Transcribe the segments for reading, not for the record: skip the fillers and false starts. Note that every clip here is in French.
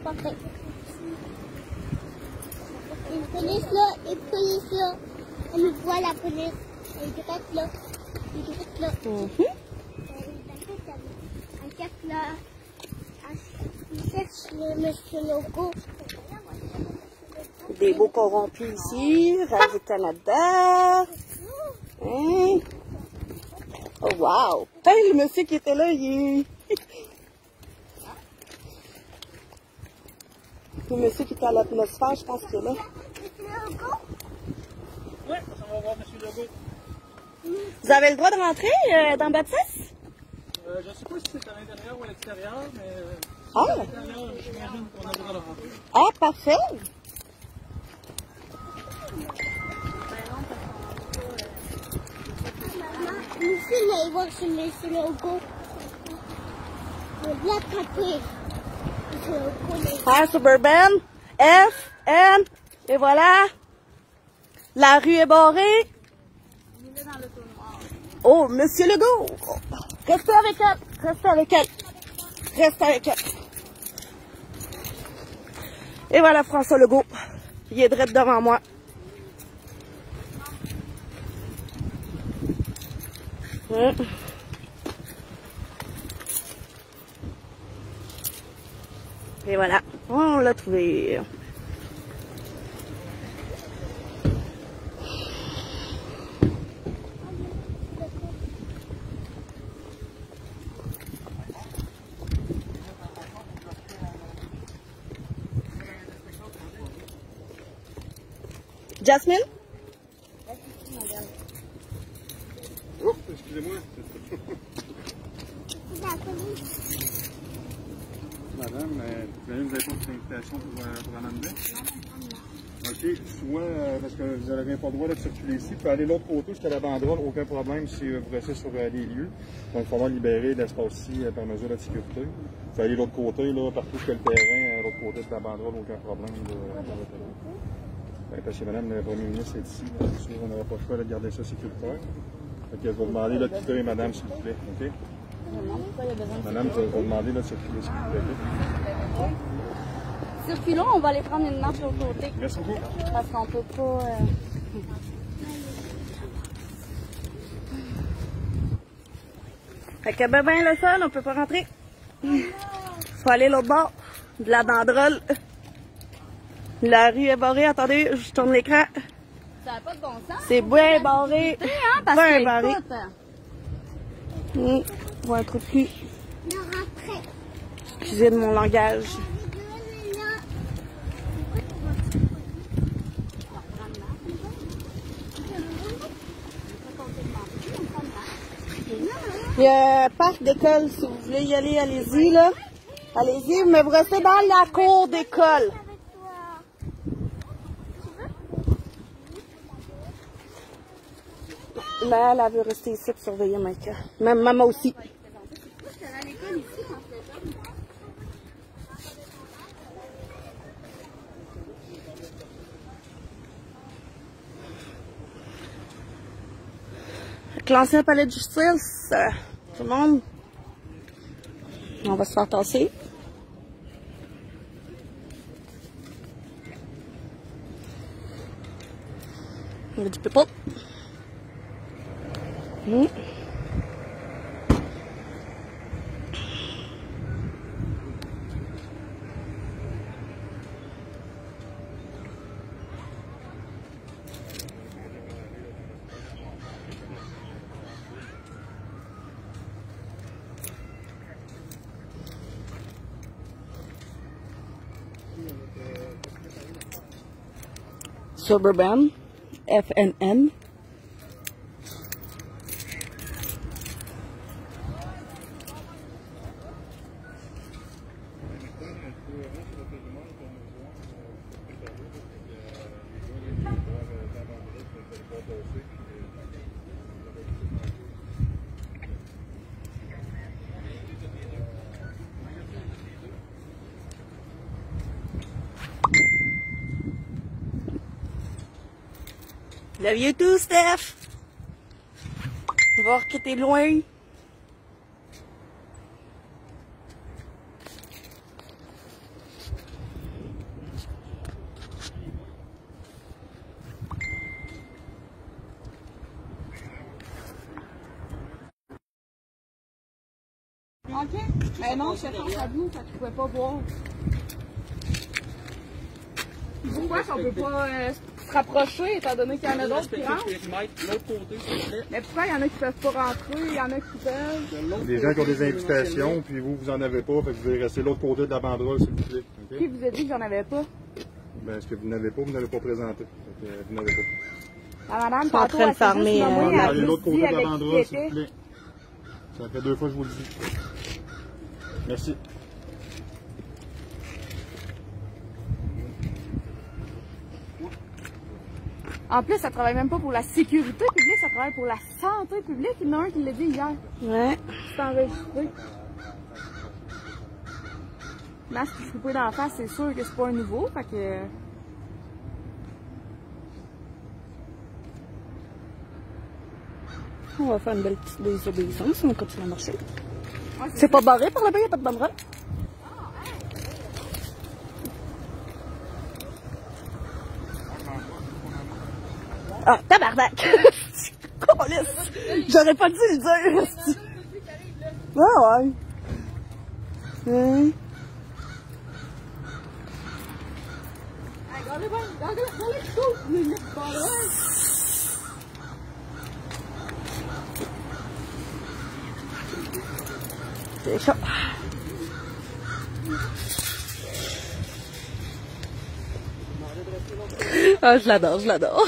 Parfait. Une police là, une police là. On nous voit la police. Elle est direct là. Elle est direct là. Elle cherche là. Elle cherche le monsieur Logo. Des beaux corrompus ici. Radio-Canada. Hein? Oh wow! Hey, le monsieur qui était là, il est... Le monsieur qui était à l'atmosphère, je pense qu'il est là. Oui, on va voir M. Legault. Vous avez le droit de rentrer dans Baptiste? Je ne sais pas si c'est à l'intérieur ou à l'extérieur, mais Ah! à l'intérieur, j'imagine qu'on a le droit de rentrer. Ah, parfait! Ici, là, ils vont sur monsieur Logo. On va l'attraper. Ah, Suburban, F, M, et voilà. La rue est barrée. Oh, Monsieur Legault. Restez avec elle. Restez avec elle. Restez avec elle. Et voilà François Legault. Il est direct devant moi. Et voilà, on l'a trouvé. Jasmine? Oups, excusez-moi. Madame, vous avez une réponse d'invitation pour en amener? OK, soit parce que vous n'avez pas le droit de circuler ici, vous pouvez aller de l'autre côté jusqu'à la banderole, aucun problème si vous restez sur les lieux. Donc, il faudra libérer l'espace ici par mesure de sécurité. Vous pouvez aller de l'autre côté, là, partout que le terrain, à l'autre côté de la banderole, aucun problème. Parce que Madame le Premier ministre est ici, c'est sûr, on n'aura pas le choix de garder ça sécuritaire. Donc, je vais vous demander de quitter, Madame, s'il vous plaît. OK? Madame, je vais vous demander de circuler, s'il vous plaît. Circulons, on va aller prendre une marche de l'autre côté. Merci beaucoup. Parce qu'on peut pas... Fait que ben le sol, on peut pas rentrer. Faut aller l'autre bord de la banderole. La rue est barrée. Attendez, je tourne l'écran. Ça n'a pas de bon sens. C'est bien barré. Hein, parce Bien que, barré. écoute, On va un trou de cul. Excusez de mon langage. Il y a un parc d'école, si vous voulez y aller, allez-y, là. Allez-y, mais vous restez dans la cour d'école. Là, elle veut rester ici pour surveiller Micah. Même maman aussi. Avec l'ancien palais de justice, tout le monde, on va se faire tasser. On va du people. Suburban, FNN. Love you too, Steph. Voir que t'es loin. manquait? Ben non, j'étais face à vous, fait que je pouvais pas voir. Pourquoi qu'on peut pas se rapprocher, étant donné qu'il y en a d'autres qui rentrent? L'autre côté, s'il vous plaît. Mais pourquoi il y en a qui peuvent pas rentrer, il y en a qui peuvent? Les gens qui ont des invitations, puis vous en avez pas, fait que vous allez rester de l'autre côté de la banderole, s'il vous plaît. Okay? Qui vous a dit que j'en avais pas? Ben, ce que vous n'avez pas, vous n'avez pas présenté. Fait que, vous n'avez pas. La madame, Je suis en train de fermer, Allez de l'autre côté de la banderole, s'il vous plaît. Ça fait 2 fois que je vous le dis. Merci. En plus, ça travaille même pas pour la sécurité publique, ça travaille pour la santé publique. Il y en a un qui l'a dit hier. Ouais. C'est enregistré. Masque coupé dans la face, c'est sûr que c'est pas un nouveau, fait que... On va faire une belle petite désobéissance, on continue à marcher. Ouais, c'est pas barré par là-bas, il n'y a pas de banderole. Ah, tabarnak! J'aurais pas dû le dire! Ah ouais! C'est chaud. Ah, je l'adore, je l'adore.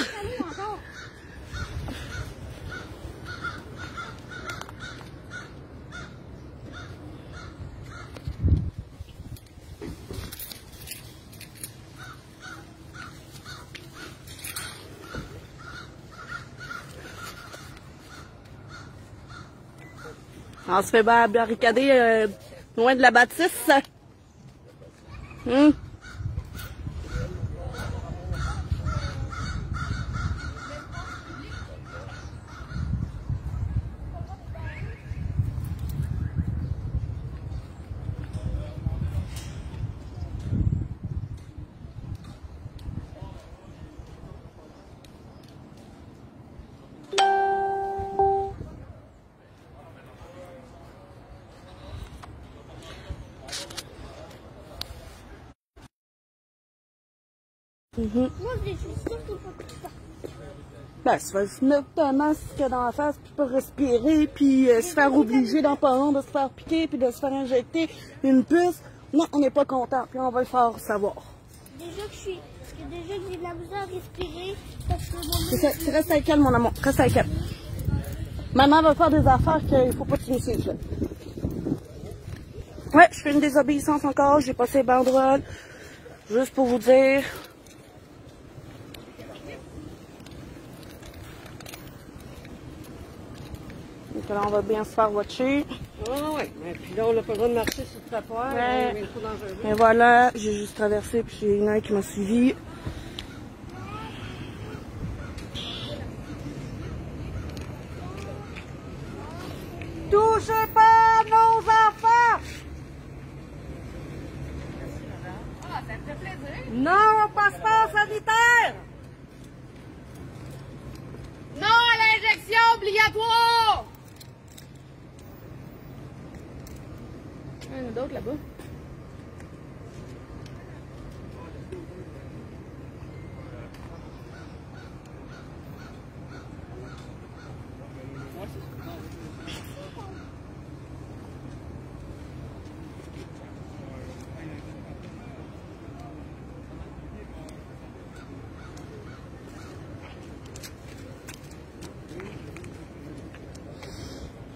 On se fait barricader loin de la bâtisse. Moi, je suis sûre qu'il faut tout ça. Ben, ça va se mettre un masque dans la face, puis pas respirer, puis se faire obliger dans pas long de se faire piquer, puis de se faire injecter une puce. Non, on n'est pas content, puis on va le faire savoir. Déjà que j'ai de la misère à respirer, parce que mon C'est ça, tu restes avec elle, mon amour, reste avec elle. Maman va faire des affaires qu'il faut pas que tu me suives. Ouais, je fais une désobéissance encore, j'ai passé les banderoles, juste pour vous dire. Donc là, on va bien se faire watcher. Ah ouais, mais puis là, on n'a pas le droit de marcher sur le trottoir, Ouais. on est trop dangereux. Et voilà, j'ai juste traversé, puis j'ai une qui m'a suivi. Touchez pas nos enfants! Ah, ça me fait plaisir. Non au passeport sanitaire! Non à l'injection obligatoire! Il y en a d'autres là-bas.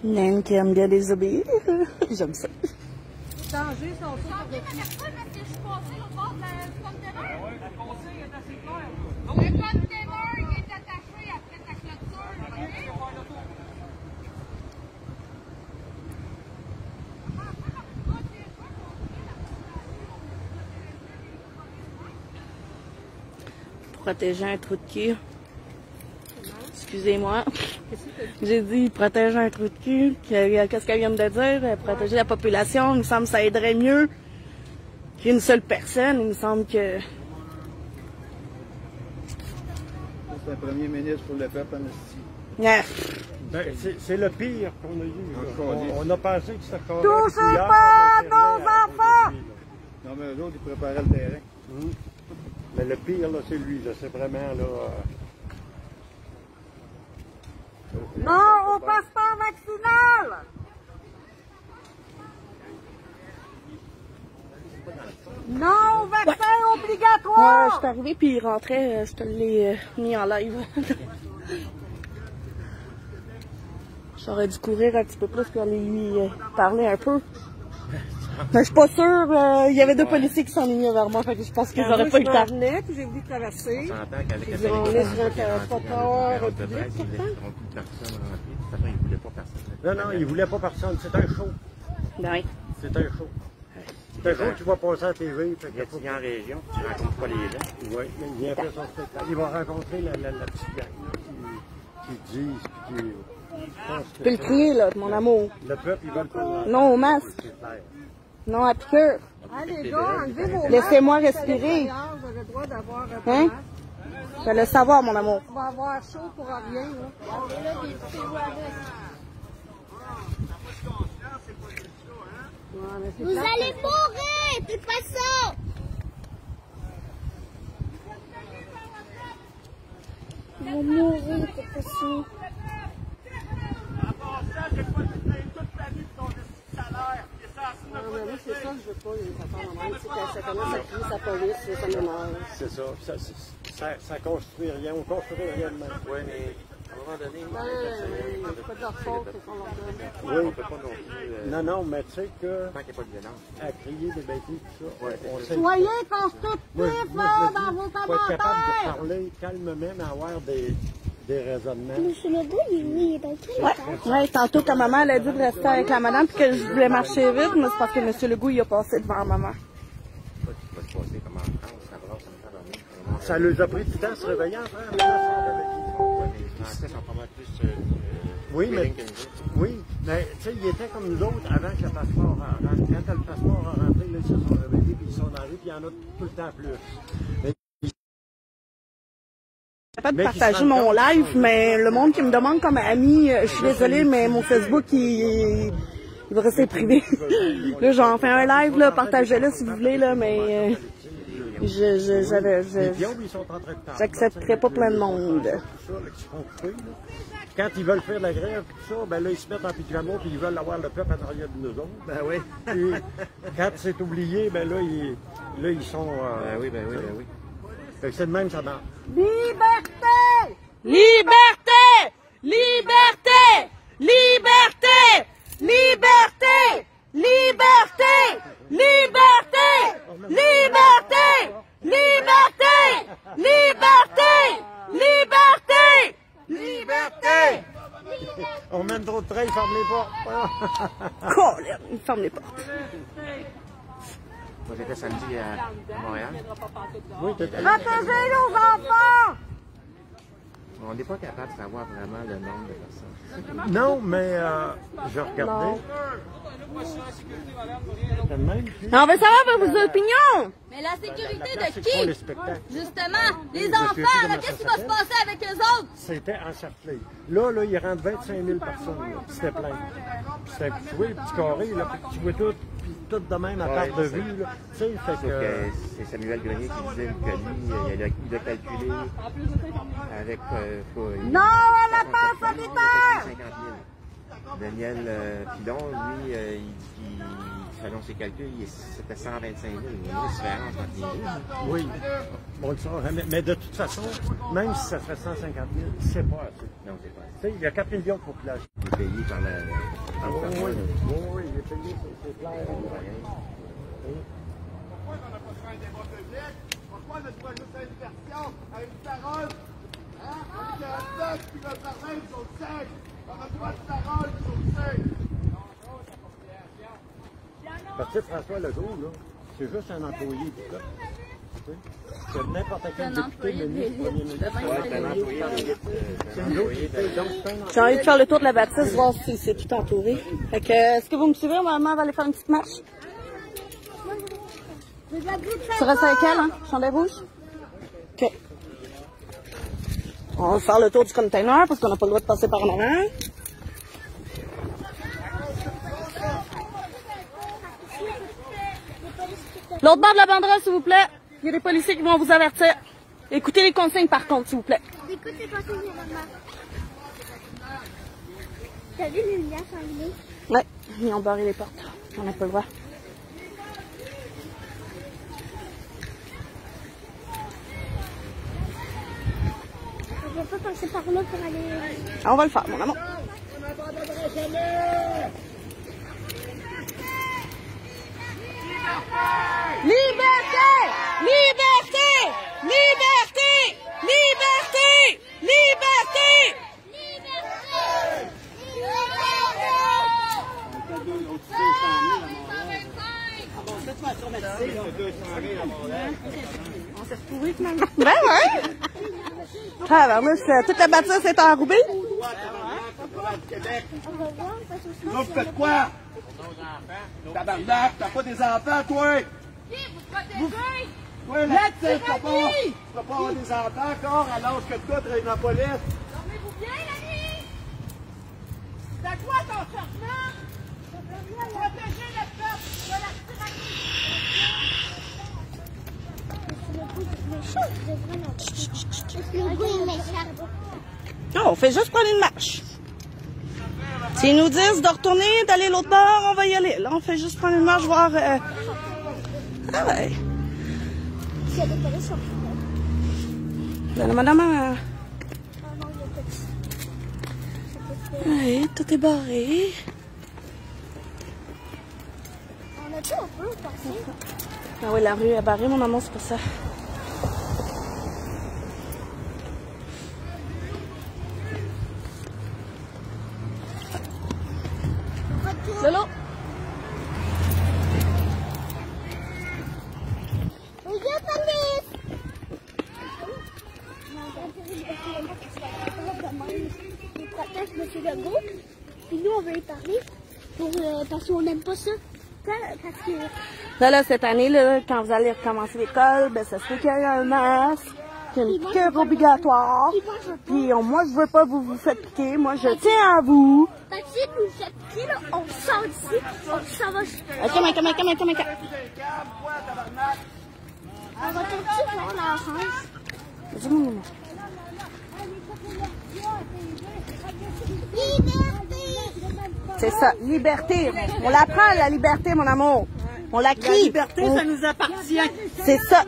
Naine qui aime bien désobéir. J'aime ça. Danger, son J'ai enlevé ma personne parce que je suis passée au bord du conteneur. La consigne est assez claire. Le conteneur, il est attaché après ta clôture. Protéger un trou de cul. Excusez-moi. J'ai dit protéger un trou de cul. Qu'est-ce qu'elle vient de dire? Protéger la population. Il me semble que ça aiderait mieux qu'une seule personne. Il me semble que... C'est un premier ministre pour le peuple en Estie. Yeah. Ben, c'est le pire qu'on a eu. On a pensé que c'était correct. Touchez pas nos enfants! Non, mais eux autres, ils préparaient le terrain. Mais le pire, là, c'est lui. Là. C'est vraiment, là... Non au passeport vaccinal! Non au vaccin obligatoire! Ouais, je suis arrivée puis il rentrait, je te l'ai mis en live. J'aurais dû courir un petit peu plus pour aller lui parler un peu. Mais je suis pas sûre, il y avait deux policiers qui s'enlignaient vers moi, fait que je pense qu'ils auraient pas eu le temps. Je venais, puis j'ai voulu traverser. On s'entend qu'avec Ils ont laissé un trottoir public, Non, non, il voulait pas personne. C'est un show. Oui. C'est un show. C'est un show que tu vas passer à la TV. Il y a en région, tu ne rencontres pas les gens. Oui, mais il vient faire son spectacle. Il va rencontrer la petite gang là, qui disent, qui... Tu peux le crier, là, mon amour. Le peuple, il va le faire. Non au masque. C'est clair. Non à piqûre. Ah, les gars, enlevez vos masques. Laissez-moi Vous respirer. avez le droit d'avoir un Hein? masque. Je vais le savoir, mon amour. On va avoir chaud pour rien, là. Vous allez mourir, de toute façon. Vous allez mourir, de toute façon. Non, mais moi, c'est ça que je veux pas, les affaires de même. Tu sais, quand ça commence à crier sa police, ça m'énerve. C'est ça. Ça construit rien. On construit rien de même. Oui, mais à un moment donné, C'est pas de leur faute, c'est qu'on leur donne. Oui. on ne peut pas non plus. Non, non, mais tu sais que... Tant qu'il n'y a pas de violence. À crier des bêtises, tout ça, on sait... Soyez constructifs, là, dans vos faut être capable de commentaires! parler calmement, mais avoir des raisonnements. Monsieur Legault, il est dans quel étage? Ouais, tantôt quand maman elle a dit de rester avec la madame puis que je voulais marcher vite, mais c'est parce que M. Legault il a passé devant maman. Tu vas te passer comme en France, ça brasse, ça me fait dormir. Ça leur a pris du temps à se réveiller, en frère. Ouais, mais les Français sont pas mal plus. Oui, mais, feeling que nous autres. oui, mais tu sais, ils étaient comme nous autres avant que le passeport rentre. Quand le passeport a rentré, là, ils se sont réveillés, puis ils sont dans la rue, puis il y en a tout le temps plus. Mais, Je suis pas de partager mon live, mais le monde qui me demande comme ami, je suis désolée, mais mon Facebook il va rester privé. Là, j'en fais un live, là, partagez-le si vous voulez, là, mais les pions, ils sont en train de parler. j'accepterai pas plein de monde. Tout ça, là, qui sont coupés, là. Quand ils veulent faire de la grève, tout ça, ben là, ils se mettent en pyjama, puis ils veulent avoir le peuple à l'arrière de nous autres. Ben oui. Puis, quand c'est oublié, ben là, ils sont... Ben oui, ben oui, ben oui. Fait que c'est de même, ça marche. Liberté! Liberté! Liberté! Liberté! Liberté! Liberté! Liberté! Liberté! Liberté! Liberté! Liberté! Liberté! On mène trop de train, ils ferment les portes. Colin, il ferme les portes. Moi, j'étais samedi à Montréal. Oui, t'étais Protégez nos enfants! On n'est pas capable de savoir vraiment le nombre de personnes. Non, mais je regardais. C'était le même, puis- On veut savoir vos opinions! Mais la sécurité Là, de c'est pour les qui? spectacles. Justement, les Je sais enfants, plus là, comment qu'est-ce ça qui va se s'appelle. passer avec eux autres? C'était encerclé. Là, il rentre 25 000 personnes. Là. C'était plein. Puis c'était, tu vois, les petits carrés, là, puis tu vois tout, puis tout de même à part de vue. Là. Tu sais, fait Sauf que... que c'est Samuel Grenier qui disait que lui, il a calculé avec... Non à la passe sanitaire! 50 000. Daniel Pilon, lui, il dit qu'il, selon ses calculs, c'était 125 000. Il y a une différence entre les deux. Oui, on le saura jamais. Mais de toute façon, même si ça serait 150 000, c'est pas assez. Non, c'est pas. Tu sais, il y a 4 millions de population. Il est payé par la... Oui, oui, il est payé, c'est clair. Pourquoi on n'a pas fait un débat public? Pourquoi on a pas juste une version avec une parole? Hein? On est un peuple qui veut parler sur le sec. On a droit de parole sur le sec. Parce que François Legault, là, c'est juste un employé du peuple. Tu sais, c'est n'importe quel député, ministre, premier ministre. Ouais, c'est un employé d'élite. C'est une autre idée, donc c'est un J'ai envie de faire le tour de la bâtisse, voir si c'est tout entouré. Fait que, est-ce que vous me suivez? Maman va aller faire une petite marche. Tu restes avec elle, hein? Chandail rouge? OK. On va faire le tour du container parce qu'on n'a pas le droit de passer par en avant. L'autre bord de la banderole, s'il vous plaît. Il y a des policiers qui vont vous avertir. Écoutez les consignes par contre, s'il vous plaît. Écoute les consignes, maman. T'as vu les lumières s'enlever? Ouais, ils ont barré les portes. On n'a pas le droit. On va pas passer par là pour aller... On va le faire, mon amour. Liberté! Liberté! Liberté! Liberté! Liberté! On s'est retrouvés finalement. Ben ouais! Toute la bâtisse est enroubée. Là, vous faites quoi? Tabarnak, t'as pas des enfants, toi? Toi, là, tu peux pas avoir des enfants encore à l'âge que toi, travailler dans la police. Dormez-vous bien, la nuit? C'est quoi ton changement? Protéger le peuple de la Non, on fait juste prendre une marche. S'ils nous disent de retourner, d'aller l'autre bord, on va y aller. Là, on fait juste prendre une marche, voir... Ah ouais. S'il y a des polices, on Madame... Oui, tout est barré. On a dit on peut passer. Ah oui, la rue est barrée, mon amour, c'est pour ça. Lolo! Regarde, police! Ils protègent M. Legault, puis nous, on veut y parler parce qu'on n'aime pas ça. Parce que... Là, cette année, là, quand vous allez recommencer l'école, ben, ça se fait qu'il y a un masque, qu'il y a une piqûre obligatoire. Puis moi, je veux pas vous faites piquer. Moi, je tiens à vous. Si nous faites piquer, là, on sort d'ici, on s'en va. Come on. On va tout faire la France. C'est ça, liberté. On la prend, la liberté, mon amour. On la crie. La liberté, ça nous appartient. C'est ça.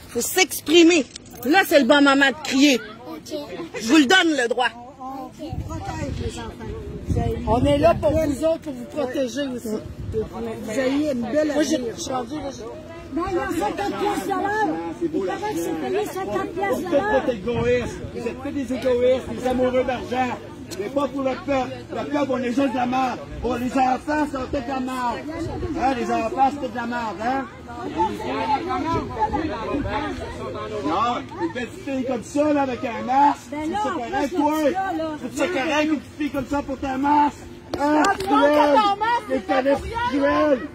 Faut s'exprimer. Là, c'est le bon moment de crier. Je vous le donne, le droit. On est là pour vous autres, pour vous protéger aussi. Vous avez une belle Moi, Non, il y a 50 pièces de l'heure. Il paraît que c'est payé 50 pièces de l'heure. Vous êtes égoïstes. Vous êtes que des égoïstes, des amoureux d'argent. C'est pas pour le peuple. Le peuple, on est juste de la merde. Bon, les enfants sont tous de la merde. Hein, les enfants, c'est toute de la merde, hein? Non, une petite fille comme ça, là, avec un masque, c'est ça correct, toi? C'est ça correct, une petite fille comme ça pour ta masque? Hein, cruel! Les canets cruels!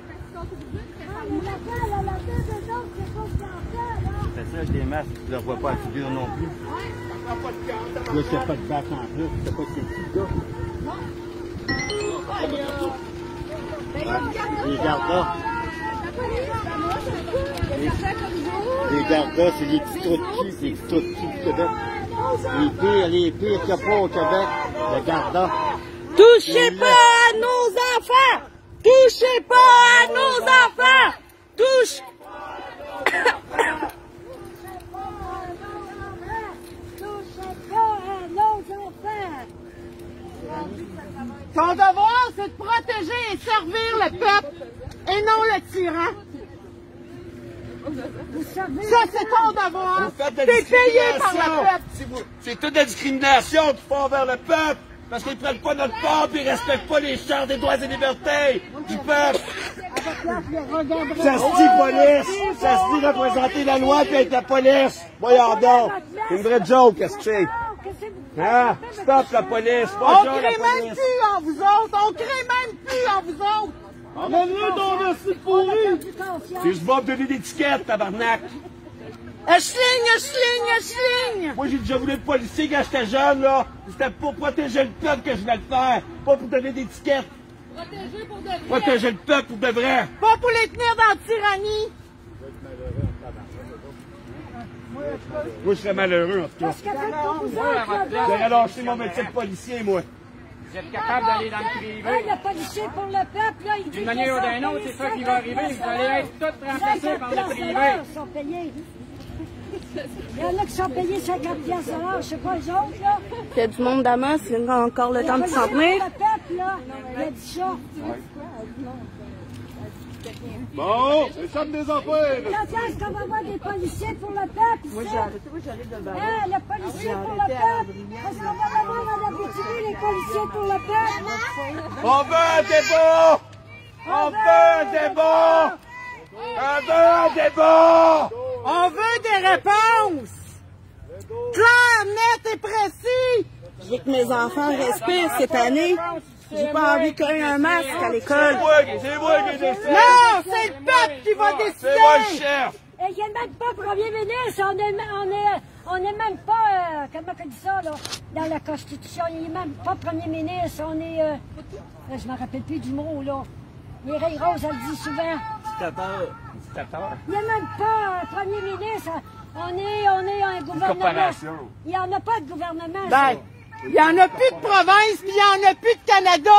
C'est ça, des masques, tu ne le vois pas à la figure non plus. Là, il n'y a pas de bac en plus, tu sais pas c'est qui, là. Les gardas. Les gardas, c'est les petits trous de cul, les petits trous de cul du Québec. Les pires qu'il n'y a pas au Québec, les gardas. Touchez pas à nos enfants! Touchez pas à nos enfants! Touche! Ton devoir, c'est de protéger et servir le peuple et non le tyran. Ça, c'est ton devoir. T'es payé par le peuple. C'est toute la discrimination qu'ils font envers le peuple. Parce qu'ils ne prennent pas notre part et ils ne respectent pas les chartes des droits et libertés du peuple. Ça se dit police. Ça se dit représenter la loi et être la police. Voyons donc. C'est une vraie joke, qu'est-ce que c'est? Hein? Stop la police. On crée même plus en vous autres. On crée même plus en vous autres. Emmène-le dans le site pourri. Tu se vas me donner des tickets, tabarnak. Ashling! Moi, j'ai déjà voulu être policier quand j'étais jeune, là. C'était pour protéger le peuple que je voulais le faire, pas pour donner des tickets. Protéger pour de vrai. Protéger le peuple pour de vrai. Pas pour les tenir dans la tyrannie! Moi, je serais malheureux, en tout cas. J'aurais lâché mon métier de policier, moi. Vous êtes capable d'aller dans le privé. Le policier pour le peuple, là, il dit D'une manière ou d'une autre, c'est ça qui va arriver. Vous allez être tous remplacés par le privé. Ils sont payés. Il y en a qui sont payés 50$ de l'heure, je sais pas les autres, là. Il y a du monde d'Amas, il y a encore le temps de s'en tenir. Le peuple, là, il a dit ça. Bon, échappe des emplois. Quand est-ce qu'on va avoir des policiers pour le peuple? Moi, j'ai arrêté. Moi, j'allais de Barreau. Hein, le policier pour le peuple. Est-ce qu'on va avoir dans la BTV les policiers pour le peuple? On veut un débat! On veut un débat! On veut un débat! On veut des réponses! Claires, nettes et précises! Je veux que mes enfants respirent cette année. J'ai pas envie qu'il y ait un masque à l'école. C'est moi qui décide! Non, c'est le peuple qui va décider! C'est moi le chef! Et il n'y a même pas premier ministre, on est même pas, comment on dit ça, là, dans la Constitution, il n'est même pas premier ministre, on est, je me rappelle plus du mot, là. Mireille Rose, elle le dit souvent. Dictateur. Il n'y a même pas premier ministre, on est un gouvernement. Il n'y en a pas de gouvernement. Ben, il n'y en a plus de province, puis il n'y en a plus de Canada.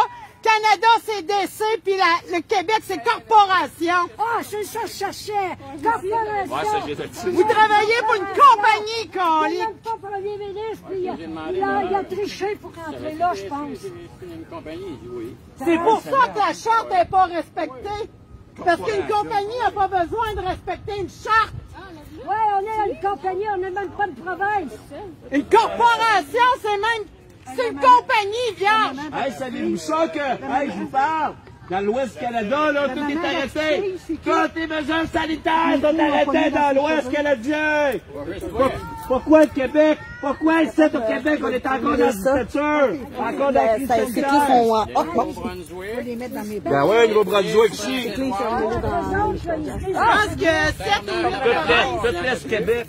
Canada, c'est DC, puis le Québec, c'est corporation. Ah, c'est ça que je cherchais. Corporation. Vous travaillez pour une compagnie, Il n'y a Colique. même pas premier ministre, puis il a triché pour rentrer là, je pense. C'est pour ça que la charte n'est pas respectée. Parce qu'une compagnie n'a pas besoin de respecter une charte. Oui, on est une compagnie, on n'est même pas une province. Une corporation, c'est une compagnie, vierge. Hey, savez-vous ça que, hey, je vous parle, dans l'Ouest du Canada, là, tout est arrêté. Toutes les mesures sanitaires sont arrêtées dans l'Ouest canadien. Pourquoi le Québec? Pourquoi ici au Québec, on est encore dans la dictature? Encore dans la crise sanitaire? Ben ouais, Nouveau-Brunswick ici. Je pense que Tout l'Est Québec.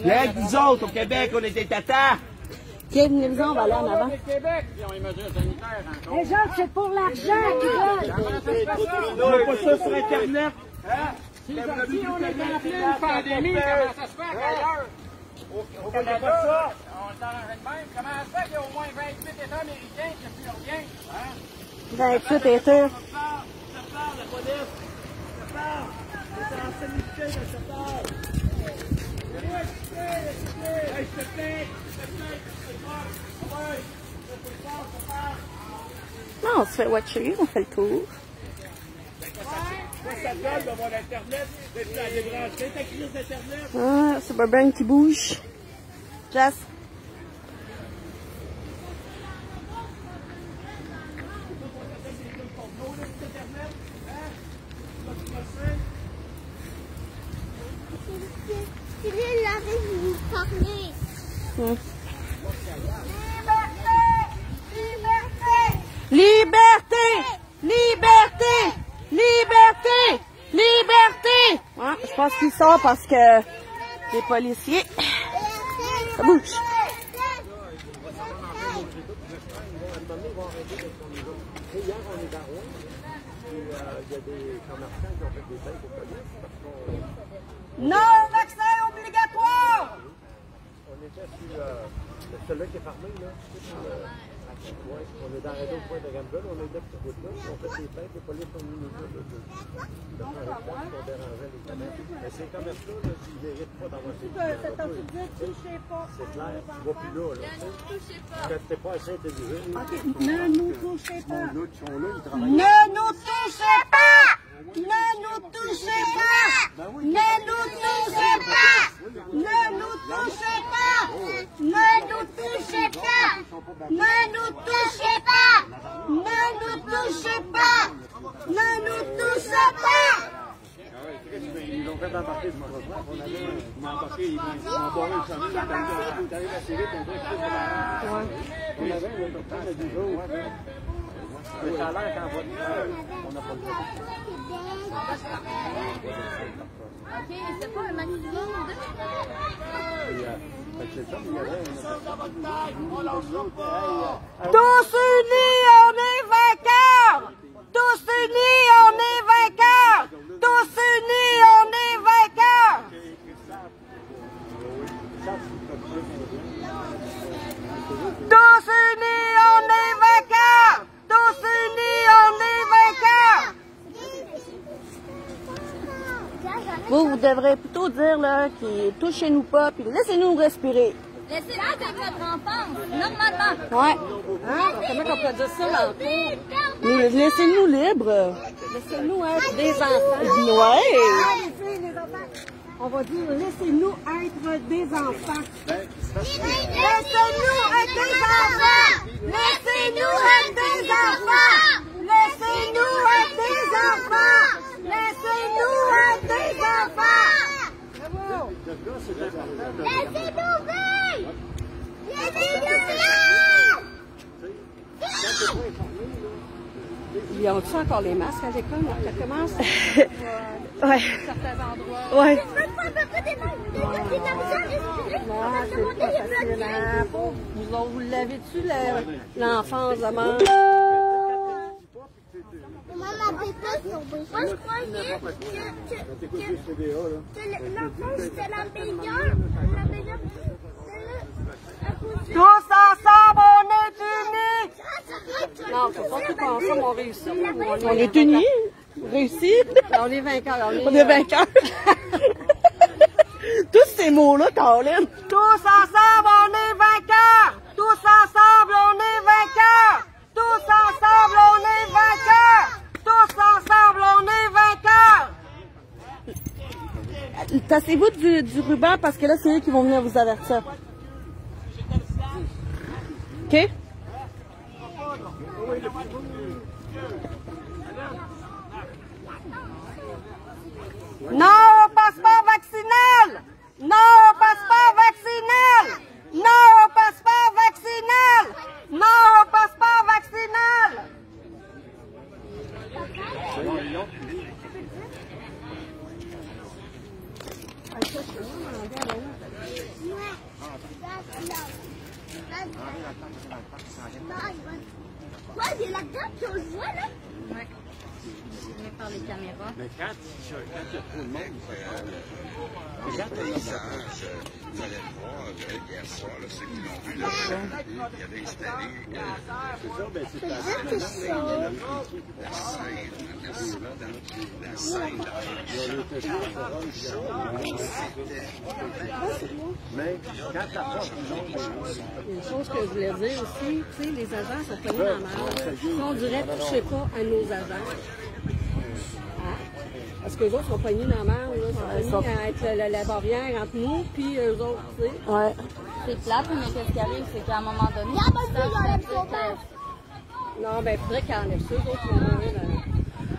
Rien que nous autres, au Québec, on était tata. Bienvenue, on va aller en avant. Les autres, c'est pour l'argent qu'ils veulent. On voit pas ça sur Internet. Si on est en pleine pandémie, comment ça se fait qu'ailleurs? Au Canada, on t'arrange de même. Comment ça se fait qu'il y a au moins 28 États américains qui n'ont plus rien? 28 États. Ça part, la police. Ça part. C'est l'ancienneté, ça part. Hey, je te plaît. Non, on se fait watcher, on fait le tour. Ça donne d'avoir l'Internet, d'être débranché, ta crise d'Internet. Ah, c'est Burbank qui bouge. Jess. Il est là, vous parler. Liberté! Liberté! Liberté! Liberté! Ouais, je pense qu'il sort parce que les policiers, ça bouge. Hier, on est à Rouen, et il y a des commerçants qui ont fait des plaintes aux polices parce qu'on... Non vaccin obligatoire! On était sur celui qui est fermé, là. Ouais, on est dans un autre point de Granville, on est de cette route-là, on fait des plaintes, les polices ont mis nous de faire les plaintes, on dérangeait les commerces. Mais ces commerces-là, ils ne méritent pas d'avoir ces plaintes. C'est clair, tu ne vas plus là. Quand tu n'es pas assez intelligent. Ne nous touchez pas. Ne nous touchez pas! Ne nous touchez pas! Ne nous touchez pas! Ne nous touchez pas! Ne nous touchez pas! Ne nous touchez pas! Ne nous touchez pas! Ne nous touchez pas! Ils ont fait embarquer du motocross. On avait embarqué, ils m'ont barré le chemin, ils arrivent assez vite, on dirait que c'est de la... On avait un autochtone de 10 jours. Mais ça a l'air qu'en votre on n'a pas le droit. Ok, c'est pas le maximum de... C'est ça, mais il y avait Tous unis, on est vainqueurs! Tous unis, on est vainqueurs! Tous unis, on est vainqueurs! Tous unis, on est vainqueurs! Tous unis, on est vainqueurs! Vous devrez plutôt dire là qu'il touchez-nous pas, puis laissez-nous respirer. Laissez-nous vivre votre enfance, normalement. Ouais. Hein? Comment on peut dire ça, l'enfant? Laissez-nous libres. Laissez-nous être des enfants. Ouais. On va dire, laissez-nous être des enfants. Laissez-nous être des enfants! Laissez-nous être des enfants! Laissez-nous être des enfants! Laissez-nous être des enfants! Laissez-nous vivre! Laissez-nous Ils ont-tu encore les masques à l'école? Ça commence Ouais. certains endroits. Ouais. Non, c'est pas facile. Hein? Vous l'avez-tu l'enfance de mort? Maman, Pépé, moi je croyais que l'enfance c'était la meilleure. Tous ensemble, on est unis! Non, c'est pas tout ensemble, on réussit. On est unis? Réussi? On est vainqueurs. On est vainqueurs. Tous ces mots-là, Caroline. Tous ensemble, on est vainqueurs! Tous ensemble, on est vainqueurs! Tous ensemble, on est vainqueurs! Tous ensemble, on est vainqueurs! Tassez-vous du ruban parce que là, c'est eux qui vont venir vous avertir. OK? Non au passeport vaccinal! Non au passeport vaccinal! Non au passeport vaccinal! Non au passeport vaccinal! Quoi, il y a la date qu'on le voit là? Ouais. Filmé par les caméras. Mais quand il y a trop de monde, ça paysage, vous allez le voir hier soir, là, ceux qui l'ont vu, là, il avait installé la scène mais quand la porte une chose que je voulais dire aussi, tu sais, les agents sont connus dans la marge. On dirait touchez pas à nos agents. Hein? Parce qu'eux autres sont pognés dans la marge, ils sont pognés à être la barrière entre nous puis eux autres, tu sais. Ouais. C'est plate, mais qu'est-ce qui arrive, c'est qu'à un moment donné, non, ben, il faudrait qu'ils enlèvent ça, eux autres, ils vont mourir dans...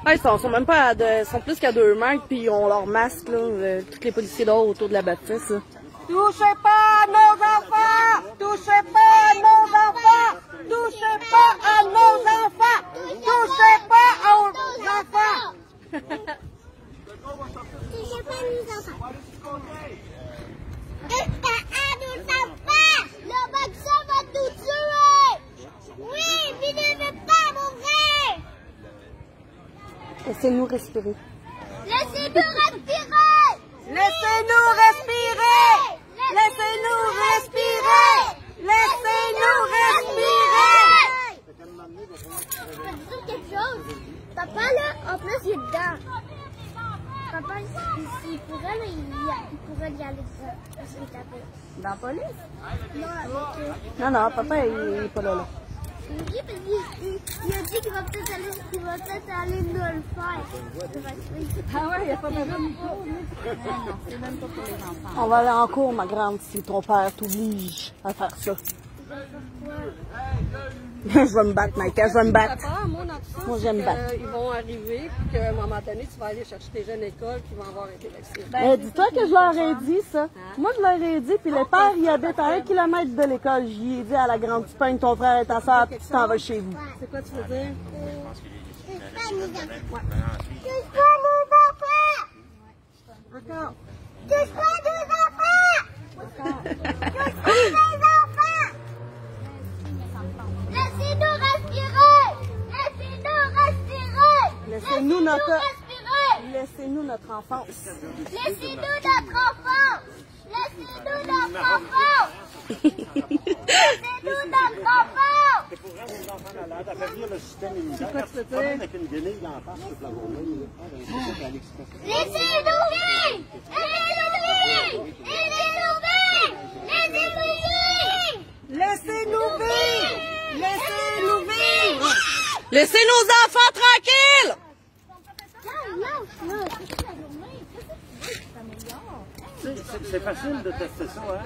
Ah, ils sont même pas à ils sont plus qu'à 2 mètres, puis ils ont leur masque, là, tous les policiers dehors autour de la bâtisse. Là. Touchez pas à nos enfants! Touchez pas à nos enfants! Touchez pas à nos enfants! Touchez pas à nos enfants! Touchez pas à nos enfants! À nos enfants! Le vaccin va nous tuer! Oui, mais ne veut pas mourir! Laissez-nous respirer. Laissez-nous respirer! Laissez-nous respirer! Laissez-nous respirer! Laissez-nous respirer! Je peux te dire quelque chose? Papa, là, en plus, il est dedans. Papa, s'il pourrait, là, il pourrait y aller dedans. dans la police? Non, avec Non, non, papa, il est pas là. oui, parce qu'il a dit qu'il va peut-être aller nous le faire. Ah ouais, il n'y a pas besoin de Non, c'est même pas pour les enfants. On va aller en cours, ma grande, si ton père t'oblige à faire ça. Je vais me battre, Maïka, je vais me battre. Moi, dans tout ça, Moi, j'aime battre. ils vont arriver, puis qu'à un moment donné, tu vas aller chercher tes jeunes écoles qui vont avoir été vaccinés. Dis-toi que je leur ai dit ça. Moi, je leur ai dit, puis le père, il habite à 1 kilomètre de l'école. J'y ai dit à la grande, tu peignes ton frère et ta soeur, puis tu t'en vas chez vous. C'est quoi tu veux dire? Encore. Touche-moi des enfants! Touche-moi des enfants! Laissez-nous respirer! Laissez-nous respirer! Laissez-nous notre enfance. Laissez-nous notre enfance! Laissez-nous notre enfance! Laissez-nous notre enfance! C'est pour rendre les enfants malades, affaiblir le système immunitaire. C'est quoi tu veux dire? Avec une guenille d'en face toute la journée. Laissez-nous vivre! Laissez-nous vivre! Laissez-nous vivre! Laissez-nous vivre! Laissez-nous vivre! Laissez-nous vivre! Laissez nos enfants tranquilles! C'est facile de tester ça, hein?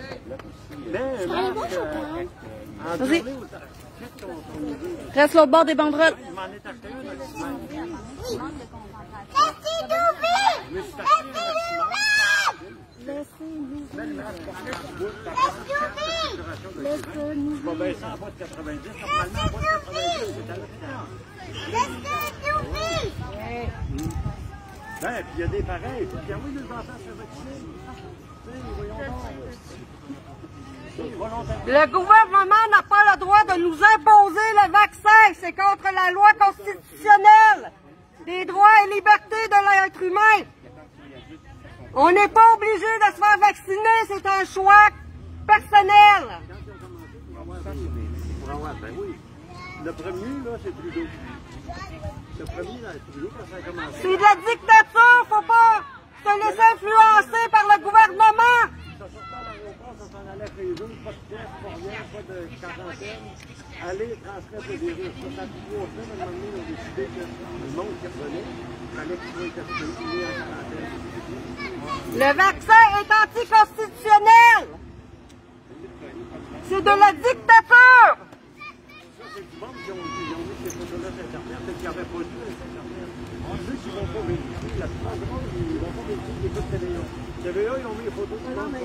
Mais, en Vas-y. journée, Reste l'autre bord des banderoles. il m'en est acheté une cette semaine. Laissez-nous vivre! Laissez-nous Laissez-nous Je vais baisser en bas de 90. Normalement, en bas de 90, c'est à l'hôpital. Laissez-nous vivre! Ben, puis il y a des pareils. Puis oui, les enfants se vacciner. Le gouvernement n'a pas le droit de nous imposer le vaccin. C'est contre la loi constitutionnelle des droits et libertés de l'être humain. On n'est pas obligé de se faire vacciner. C'est un choix personnel. Ben oui. Le premier, là, c'est Trudeau. Le premier, là, c'est Trudeau, quand ça a commencé. C'est de la dictature. Faut pas se laisser influencer par le gouvernement. Ça sortait à l'aéroport, ça s'en allait chez eux, pas de test, pas rien, pas de quarantaine. Aller transmettre le virus. Ça a pris 3 semaines, à un moment donné, on a décidé que le monde qui revenait, il fallait qu'il soit testé, il est en quarantaine. Le vaccin est anticonstitutionnel. C'est de la dictature. Ça, c'est du monde qui ont mis ces photos-là sur Internet, et qui n'avaient pas dû sur Internet. Ceux qui ne vont pas vérifier, la plupart du monde, ils ne vont pas vérifier les écoutes TVA. TVA, ils ont mis les photos du monde.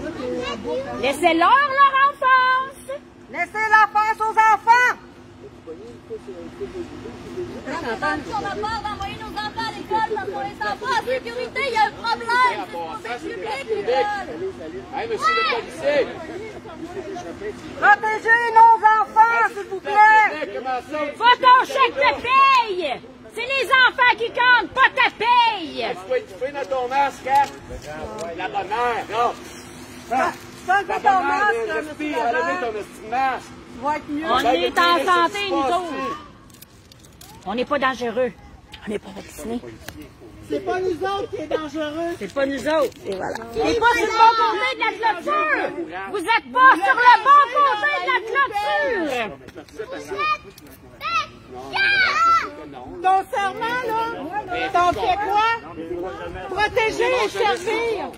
Laissez-leur leur enfance! Laissez l'enfance aux enfants. On n'a pas d'envoyer nos enfants à l'école parce qu'on les sent pas en sécurité, il y a un problème! C'est le public qui veulent! Hey, monsieur le policier! Protégez nos enfants, s'il vous plaît. Faut ton chèque de paye! C'est les enfants qui comptent, pas ta paye! Tu peux étouffer dans ton masque, hein? La bonne mère, non! Sans La ton bonne masque, mère, monsieur respire, enlevez Laurent. ton petit masque! Va être mieux. On est en santé, nous autres! On n'est pas dangereux. On n'est pas vaccinés. C'est pas nous autres qui est dangereux. C'est pas nous autres. Et voilà. On n'est pas sur le bon côté de la clôture! Vous êtes pas sur le bon côté de la clôture! Ton serment, là, t'en fais quoi? Protéger et servir.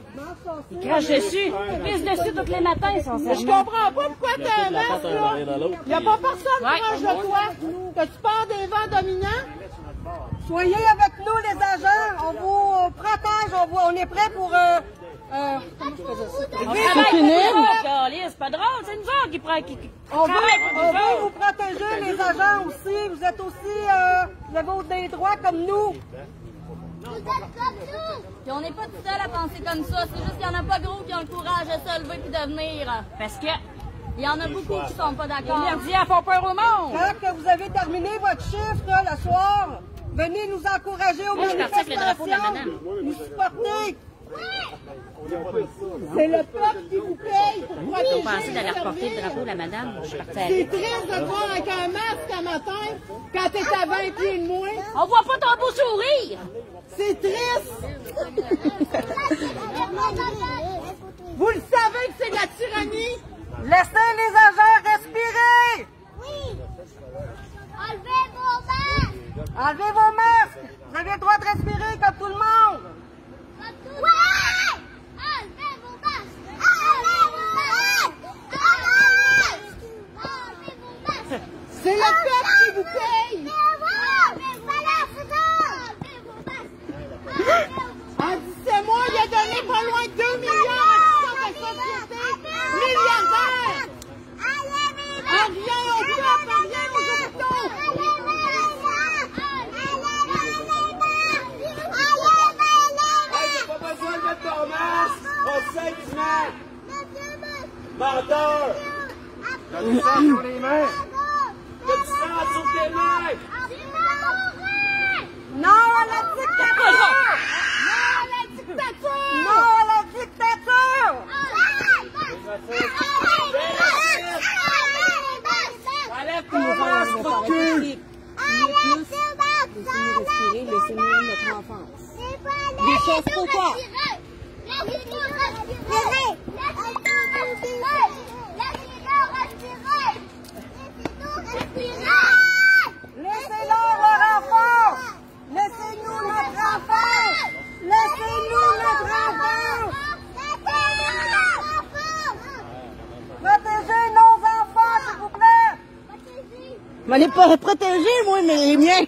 Il crache dessus. Il pisse dessus tous les matins, son Je serment. comprends pas pourquoi t'as un masque, là. Il n'y a pas personne proche de toi. Que tu pars des vents dominants? Soyez avec nous, les agents. On vous protège. On est prêts pour... comment je faisais ça? On travaille pour nous autres, câlisse. C'est pas drôle, c'est nous autres qui On veut vous protéger, les agents aussi. Vous êtes aussi... vous avez des droits comme nous. Vous êtes comme nous! Puis on n'est pas tout seul à penser comme ça. C'est juste qu'il n'y en a pas gros qui ont le courage de se lever et de venir. Parce que Il y en a beaucoup qui sont pas les d'accord. merdiers font peur au monde. Quand que vous avez terminé votre chiffre, là, le soir, venez nous encourager aux Moi, je suis partie avec le drapeau de la madame. Nous supporter. C'est le peuple qui vous paye pour Vous protéger pensez et d'aller reporter le servir. drapeau de la madame? Je suis partie C'est avec. triste de te voir avec un masque un matin quand t'es à 20 pieds de moins. On voit pas ton beau sourire. C'est triste. Vous le savez que c'est de la tyrannie. Laissez les agents respirer. Oui! Enlevez vos masques! Enlevez vos masques. Vous avez le droit de respirer comme tout le monde. Ouais! Enlevez vos masques! Enlevez vos masques! Enlevez vos masques! C'est le peuple Menteur! T'as du sang sur les mains! T'as du sang sur tes mains! Non à la dictature! Non à la dictature! Enlève ton masque, trou de cul! Laissez-nous respirer, laissez-nous notre enfance. Des choses pour toi! Laissez-leur leur enfance! Laissez-nous notre enfance! Laissez-nous notre enfance! Protégez nos enfants, s'il vous plaît! Mais les pas protégés, moi, mais les miens.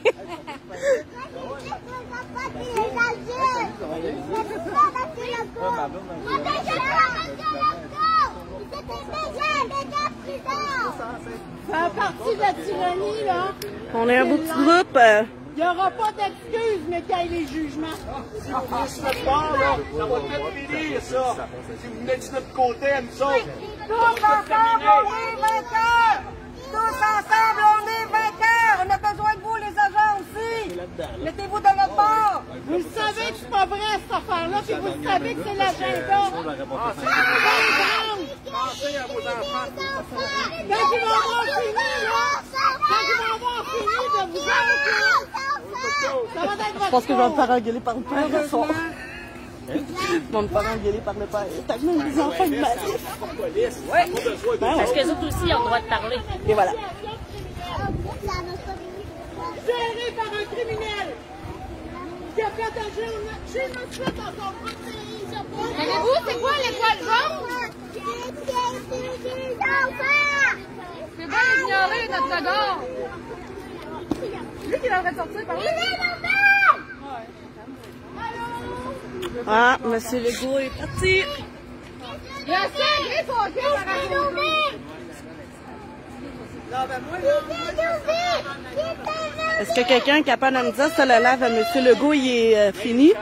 Ça fait partie de la tyrannie, là. On est un beau petit groupe. Il n'y aura pas d'excuses, mais qu'il y ait les jugements. Si vous venez sur notre bord, là, ça va peut-être finir, ça. Si vous venez de notre côté, à nous autres. Tous ensemble, on est vainqueurs! Tous ensemble, on est vainqueurs! On a besoin de vous, les agents aussi! Mettez-vous de notre bord! Vous savez que c'est pas vrai, cette affaire-là, puis vous savez que c'est l'agenda! Pensez à vos enfants. Quand ils vont avoir fini, là! Quand ils vont avoir fini de vous autres, ça va être votre Je pense que je vais me faire engueuler par le père ce soir. Je vais me faire engueuler par le père. T'as même des enfants de malade. Oui, parce que les autres aussi ont le droit de parler. Et voilà. Géré par un criminel qui a fait un génocide dans son propre pays. Savez-vous, c'est quoi l'étoile jaune? C'est pas ignorer notre second. Lui qui devrait sortir par là. Ah, Monsieur Legault est parti. Il a sangré son cœur à la Est-ce que quelqu'un est capable de me dire si le live à Monsieur Legault il est fini?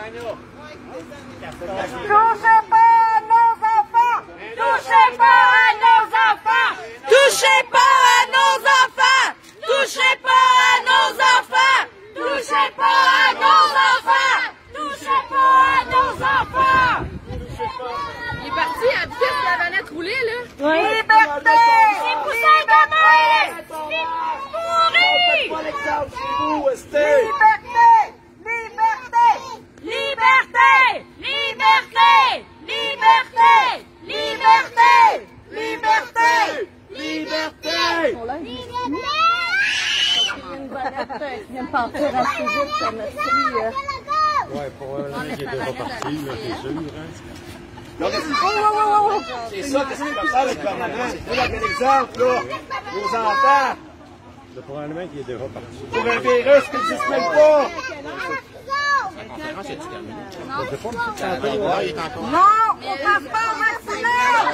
Touchez pas à nos enfants! Touchez pas à nos enfants! Touchez pas à nos enfants! Touchez pas à nos enfants! Touchez pas à nos enfants! Touchez pas à nos enfants! Il est parti à vitesse de la vanette roulée, là. Liberté! Liberté! Liberté! Liberté! Liberté! Liberté! Liberté! Liberté! Une banette qui vient de partir assez vite, merci. Ouais, probablement qu'il est déjà parti, là, c'est sûr, hein. C'est ça, qu'est-ce qui va faire avec le gouvernement? C'est là, quel exemple, là? Nos enfants, C'est probablement qu'il est déjà parti. pour un virus qui n'existe même pas! Non, au passeport vaccinal!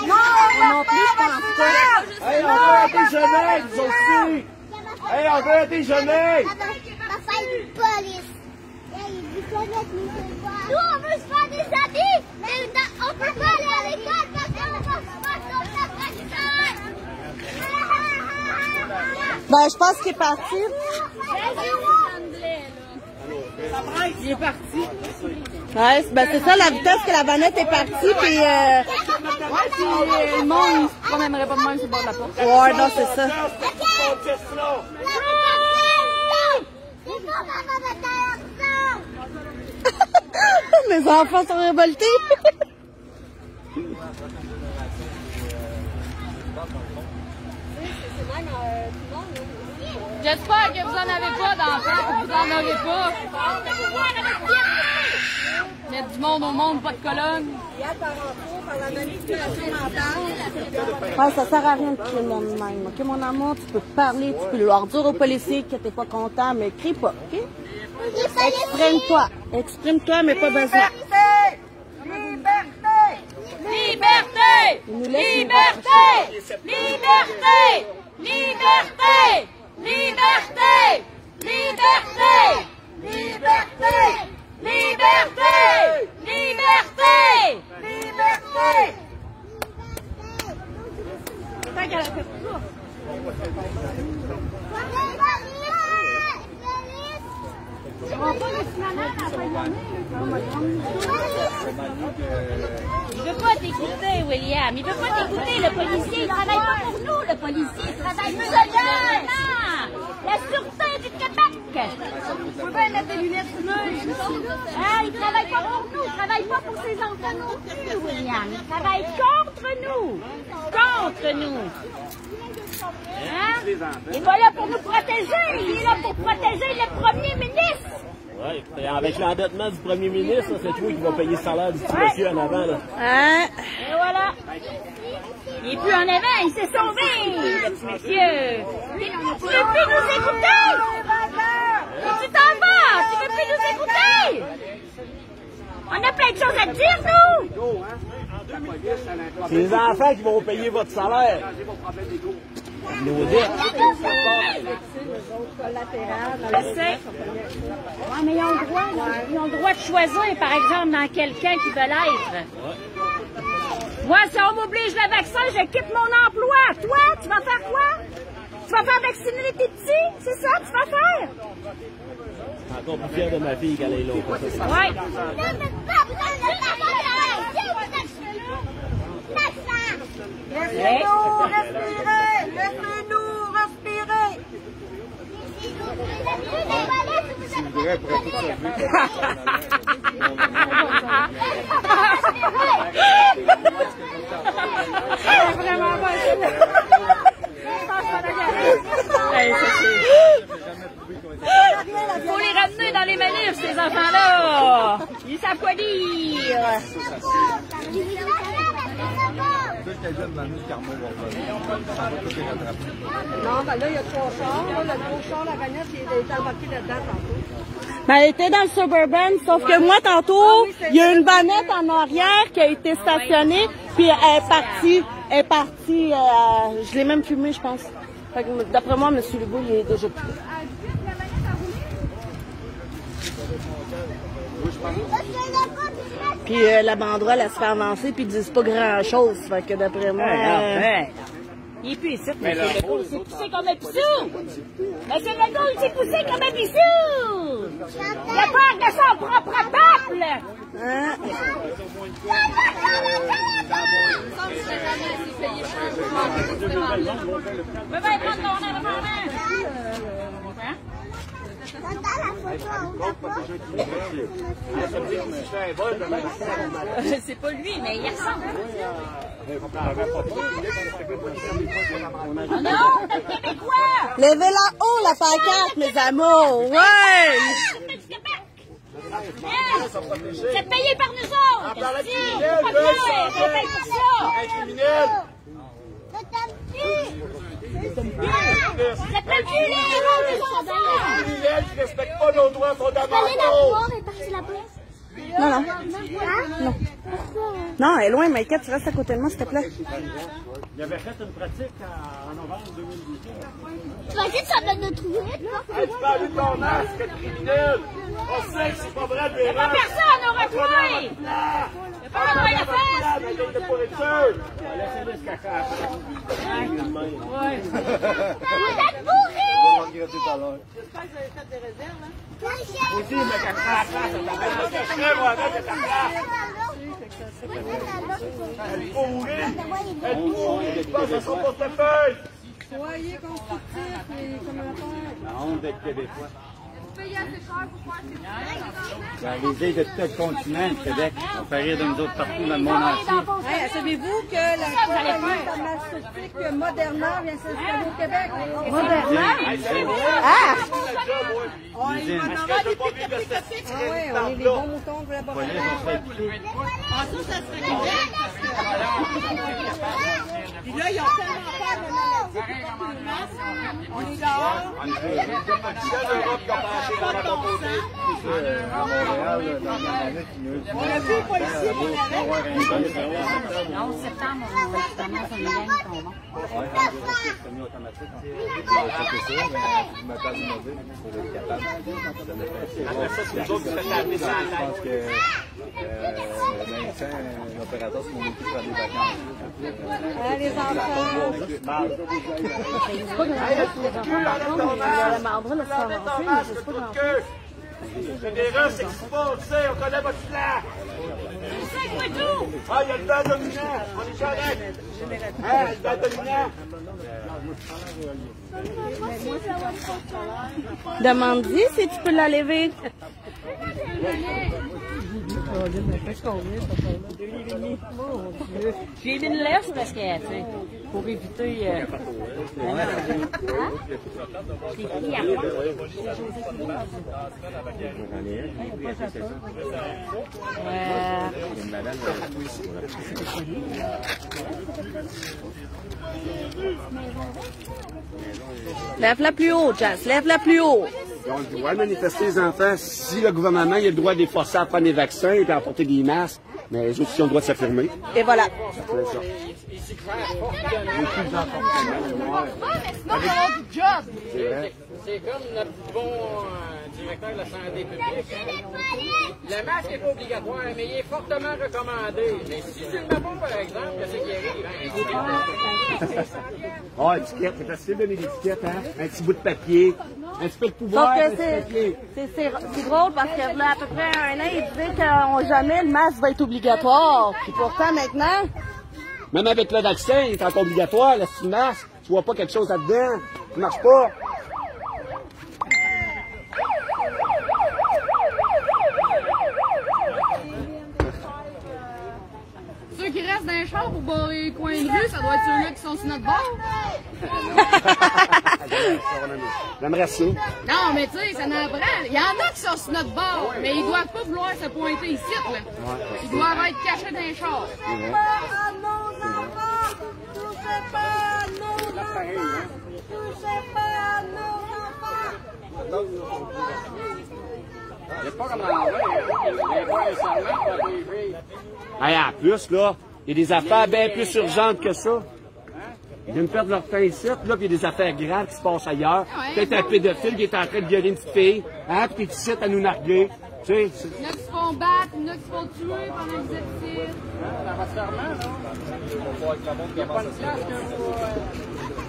Non, Non plus, je pense pas. Hey, on veut un déjeuner, nous aussi! Hey, on veut un déjeuner! Nous, on veut se faire des amis, mais on peut pas aller à l'école parce qu'on n'a pas Ben, je pense qu'il est parti. Il est parti. Ouais, ben c'est ça, la vitesse que la vanette est partie, puis Le monde, il se promènerait pas de même sur le bord de la porte. ouais, non, c'est ça. Mes enfants sont révoltés. J'espère que vous en avez pas d'enfants, que vous en aurez pas. Mettre du monde au monde, pas de colonne. Ouais, ça sert à rien de crier le monde même. Ok, mon amour, tu peux parler, tu peux leur dire aux policiers que t'es pas content, mais crie pas, ok? Exprime-toi. Exprime-toi, mais pas besoin. Liberté! Ils nous laissent Liberté! Liberté! Liberté! Liberté! Liberté! Liberté! Liberté! Liberté! Il veut pas t'écouter, William. Il veut pas t'écouter. Le policier, il travaille pas pour nous. Le policier, il travaille pour la sûreté du Québec. Vous pouvez pas mettre des lunettes fumeuses. Ah, il travaille pas pour nous. Il travaille pas pour ses enfants non plus, William. Il travaille contre nous. Contre nous. Hein? Il est pas là pour nous protéger. Il est là pour protéger le premier ministre. Oui, avec l'endettement du premier ministre, c'est toi qui vas payer le salaire du petit monsieur en avant. Là. Hein? Et voilà. Il n'est plus en avant, il s'est sauvé, le petit monsieur. Tu veux plus nous écouter? Tu t'en vas, tu veux plus nous écouter? On a plein de choses à dire, nous. C'est les enfants qui vont payer votre salaire. L'audit. Je sais. Ouais, mais ils ont le droit de choisir, par exemple, dans quelqu'un qui veut l'être. Moi, si on m'oblige le vaccin, je quitte mon emploi. Toi, tu vas faire quoi? Tu vas faire vacciner les petits? C'est ça que tu vas faire? Je suis encore plus fier de ma fille qu'elle est là. Ouais. Laissez-nous respirer! Laissez-nous respirer! Si vous voulez, elle pourrait tout sauver. C'est vraiment pas il faut les ramener dans les manifs, ces enfants-là. Ils savent quoi dire. Non, ben là, il y a 3 chars. Là, le gros char, la vanette, il est embarqué là-dedans tantôt. Ben, elle était dans le Suburban, sauf que moi, tantôt, il y a une vanette en arrière qui a été stationnée, puis elle est partie, je l'ai même filmée, je pense. Fait que, d'après moi, M. Legault, il est déjà plus. Puis la banderole, elle se fait avancer, puis ils disent pas grand-chose. Fait que d'après moi... Il est plus ici, M. Legault. Il s'est poussé comme un pissou. M. Legault, il s'est poussé comme un pissou. Il a peur de son propre peuple. Hein? C'est pas lui, mais il ressemble. Non, c'est québécois! Levez-la haut, la pancarte, mes amours! Ouais! C'est payé par nous autres! C'est pas clair! C'est payé pour ça! Un criminel! C'est pas plus les héros des enfants! Un criminel qui respecte pas nos droits fondamentaux! Non, non. Non. Non, elle est loin, Maïka, tu restes à côté de moi, s'il te plaît. Il avait fait une pratique en novembre 2018. Tu vas dire que ça donne de trouver, toi? Tu parles de ton masque, quel criminel! On sait que c'est pas vrai, des Pas personne au retrouvé! Il a pas le droit à la face! Laissez-le se cacher à la face. Vous êtes bourrés! J'espère que vous avez fait des réserves, hein? Aussi, mais cacher à la face, ça t'appelle le cachet, moi, avec ta place! Elle est pourrie! Elle est pourrie! Pas de son portefeuille! Soyez constructifs, mais comme un père. La honte d'être québécois. Vous payez assez cher pour faire Ben, les idées de tout le continent, le Québec, on fait rire de nous autres partout dans le monde entier. Hey, savez-vous que la compagnie pharmaceutique Moderna vient s'installer au Québec? Moderna? Ah! On est des bons moutons de la bonne. Puis là, ils ont tellement peur de maladie. On est dehors. On a vu les policiers qu'on avait. Le 11 septembre, on commence une gang tombant. L'opérateur, c'est mon équipe pour aller vacances. Les enfants. C'est pas grave, les enfants, par contre, mais la banderole, elle se fait avancer, mais c'est pas grand-chose. C'est des Russes qui se font, tu sais, on connaît votre plan! C'est ça que moi tout! Ah, il y a le vent dominant! On est correct! Hein, le vent dominant! Demande-y si tu peux la lever. J'ai mis une laisse parce que, tu sais, pour éviter... J'ai pris à quoi? Lève-la plus haut, Jess. Lève-la plus haut. Ils ont le droit de manifester les enfants. Si le gouvernement il a le droit de les forcer à prendre des vaccins et à porter des masques, mais les autres aussi ont le droit de s'affirmer. Et voilà. C'est comme notre bon directeur de la santé publique. Le masque n'est pas obligatoire, mais il est fortement recommandé. Mais si tu le mets pas, par exemple, qu'est-ce qui arrive? Ah, étiquette, c'est facile de donner l'étiquette, hein? Un petit bout de papier, un petit peu de pouvoir, Sauf un que petit papier. c'est drôle parce que là, à peu près un an, il disait que jamais le masque va être obligatoire. Puis pourtant, maintenant... Même avec le vaccin, il est encore obligatoire, le petit masque. Tu vois pas quelque chose là-dedans. Ça marche pas. Ceux qui restent dans les chars pour barrer les coins de rue, ça doit être ceux-là qui sont sur notre bord. J'aimerais ça. Non, mais tu sais, ça n'en prend. Il y en a qui sont sur notre bord, mais ils doivent pas vouloir se pointer ici, là. Ils doivent être cachés dans les chars. Hey, en plus, là, il y a des affaires bien plus urgentes que ça. Ils viennent perdre leur temps ici, puis là, il y a des affaires graves qui se passent ailleurs. Peut-être un pédophile qui est en train de violer une petite fille, hein, puis qui est ici à nous narguer. Tu sais, Il y en a qui se font battre, il y en a qui se font tuer pendant que vous êtes ici. Ça va se faire mal, non? Il n'y a pas une place que vous...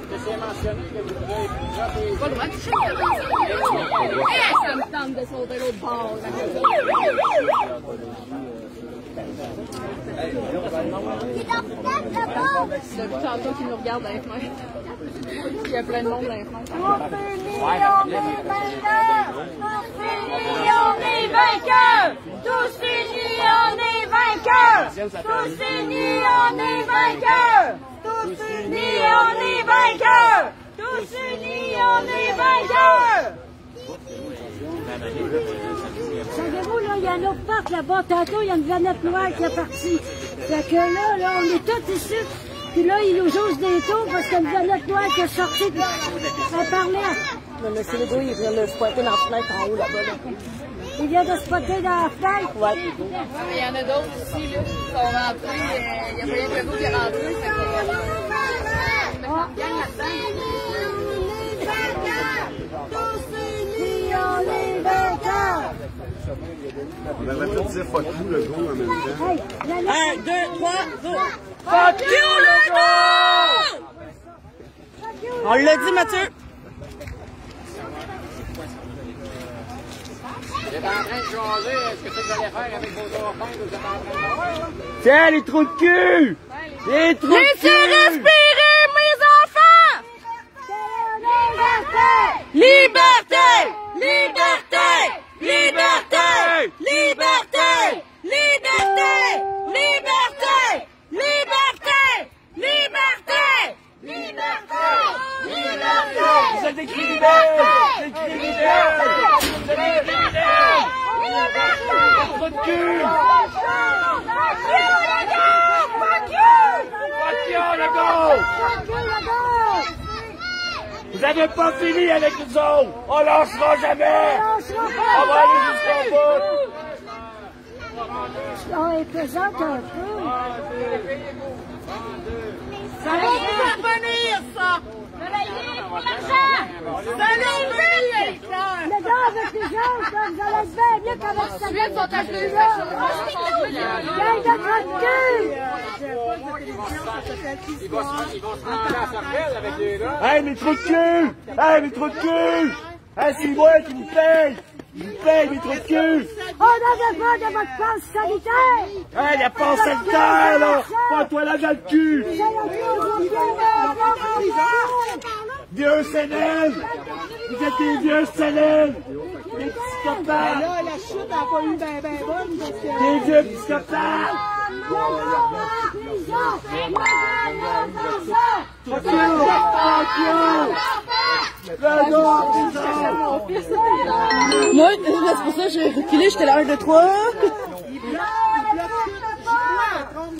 c'est mentionné que vous avez déjà des... Pas le droit de toucher le ça me tente de sauter l'autre bord. C'est le tantôt qui nous regarde dans les fenêtres. Il y a plein de monde dans les fenêtres. On est vainqueurs! Tous unis, on est vainqueurs! Tous unis, on est vainqueurs! Tous unis, on est vainqueurs! Tous unis, on est vainqueurs! Savez-vous, là, il y a un autre parc là-bas. Tantôt, il y a une planète noire qui est partie. Fait que là, on est tous ici. Puis là, ils nous jouent des tours parce qu'il y a une planète noire qui est sortie. Puis elle parlait. Le monsieur Legault, il vient de se pointer dans la fenêtre en haut là-bas. Là. Il vient de se pointer dans la fenêtre. Ouais. Il y en a d'autres ici, là, qui sont rentrés. Il y a rien que vous qui est rentré. Fait que... Gagne là-dedans. on devrait tout dire fuck you, le gros, en même temps. 1, 2, 3, go! Fuck you, Legault! On l'a dit, Mathieu. Vous êtes en train de changer, est-ce que c'est que vous allez faire avec vos enfants que vous êtes en train de faire? Tiens, les trous de cul! Les trous de cul! Laissez respirer, mes enfants! Liberté! Liberté! Liberté! Liberté! Liberté! Liberté! Liberté! Liberté! Liberté! Liberté! Vous êtes des criminels! Des criminels! Vous êtes des criminels! Trous de cul! Fuck you, Legault! Vous n'avez pas fini avec nous autres! On lâchera jamais! On va aller jusqu'au bout! On est pesante un peu. Ça va vous revenir, ça! Réveillez pour l'argent! Réveillez! Le gars avec les gens, vous allez être bien mieux qu'avec ça. Ensuite, sont achetés les Gang de cul! Ils vont se rendre à la cervelle avec les gars. Hey, mes trous de cul! Hey, mes trous de cul! Hey, c'est moi qui vous paye! Je vous paye, mes trous de cul! On n'avait pas de votre passe sanitaire! Hey, la passe sanitaire, là! Pas toi là dans le cul! Vieux Sénène! Vous êtes des vieux Sénène! Des psychopathes! Là, la chute n'a pas eu ben bonne parce que... Des vieux psychopathes! Moi, c'est pour ça que j'ai reculé, j'étais là 1, 2, 3.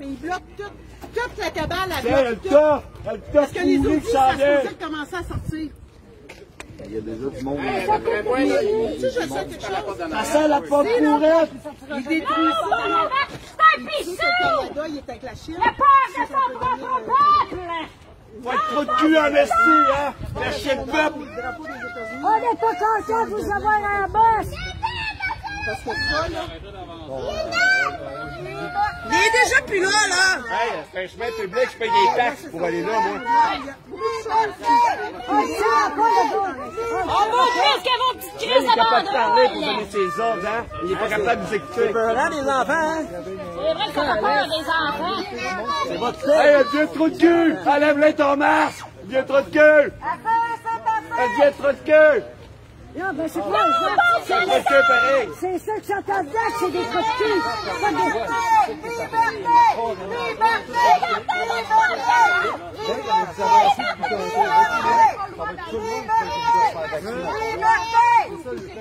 Il bloque toute la cabane à Elle t'a parce que les pourri autres, que ça ça vient! faisait commencer à sortir. Il y a déjà du monde. Tu sais, je sais quelque chose. Ça sent la pomme courette! Il détruit ça. C'est un Le Canada, il est avec la Chine. Le peuple de son propre peuple! Faut être trop de cul investi, hein! La chien de peuple! On n'est pas content de vous avoir un boss! Parce que ça, là... Il est déjà plus là, là! Hey, c'est un chemin public, je paye des taxes pour aller là, moi. On va ouvrir qu'à vos petites crises Il est capable de parler pour d'abandon! donner ses ordres, hein? Il est pas capable de nous écouter. C'est peurant, les enfants, hein? C'est vrai qu'on a peur des enfants! C'est votre fait! Hey, un vieux trou de cul! Enlève-le ton masque! Vieux trou de cul! Un vieux trou de cul! Non, ben c'est pas C'est un trou de cul pareil! c'est ça que j'entends dedans, c'est des trous de cul! Pas des...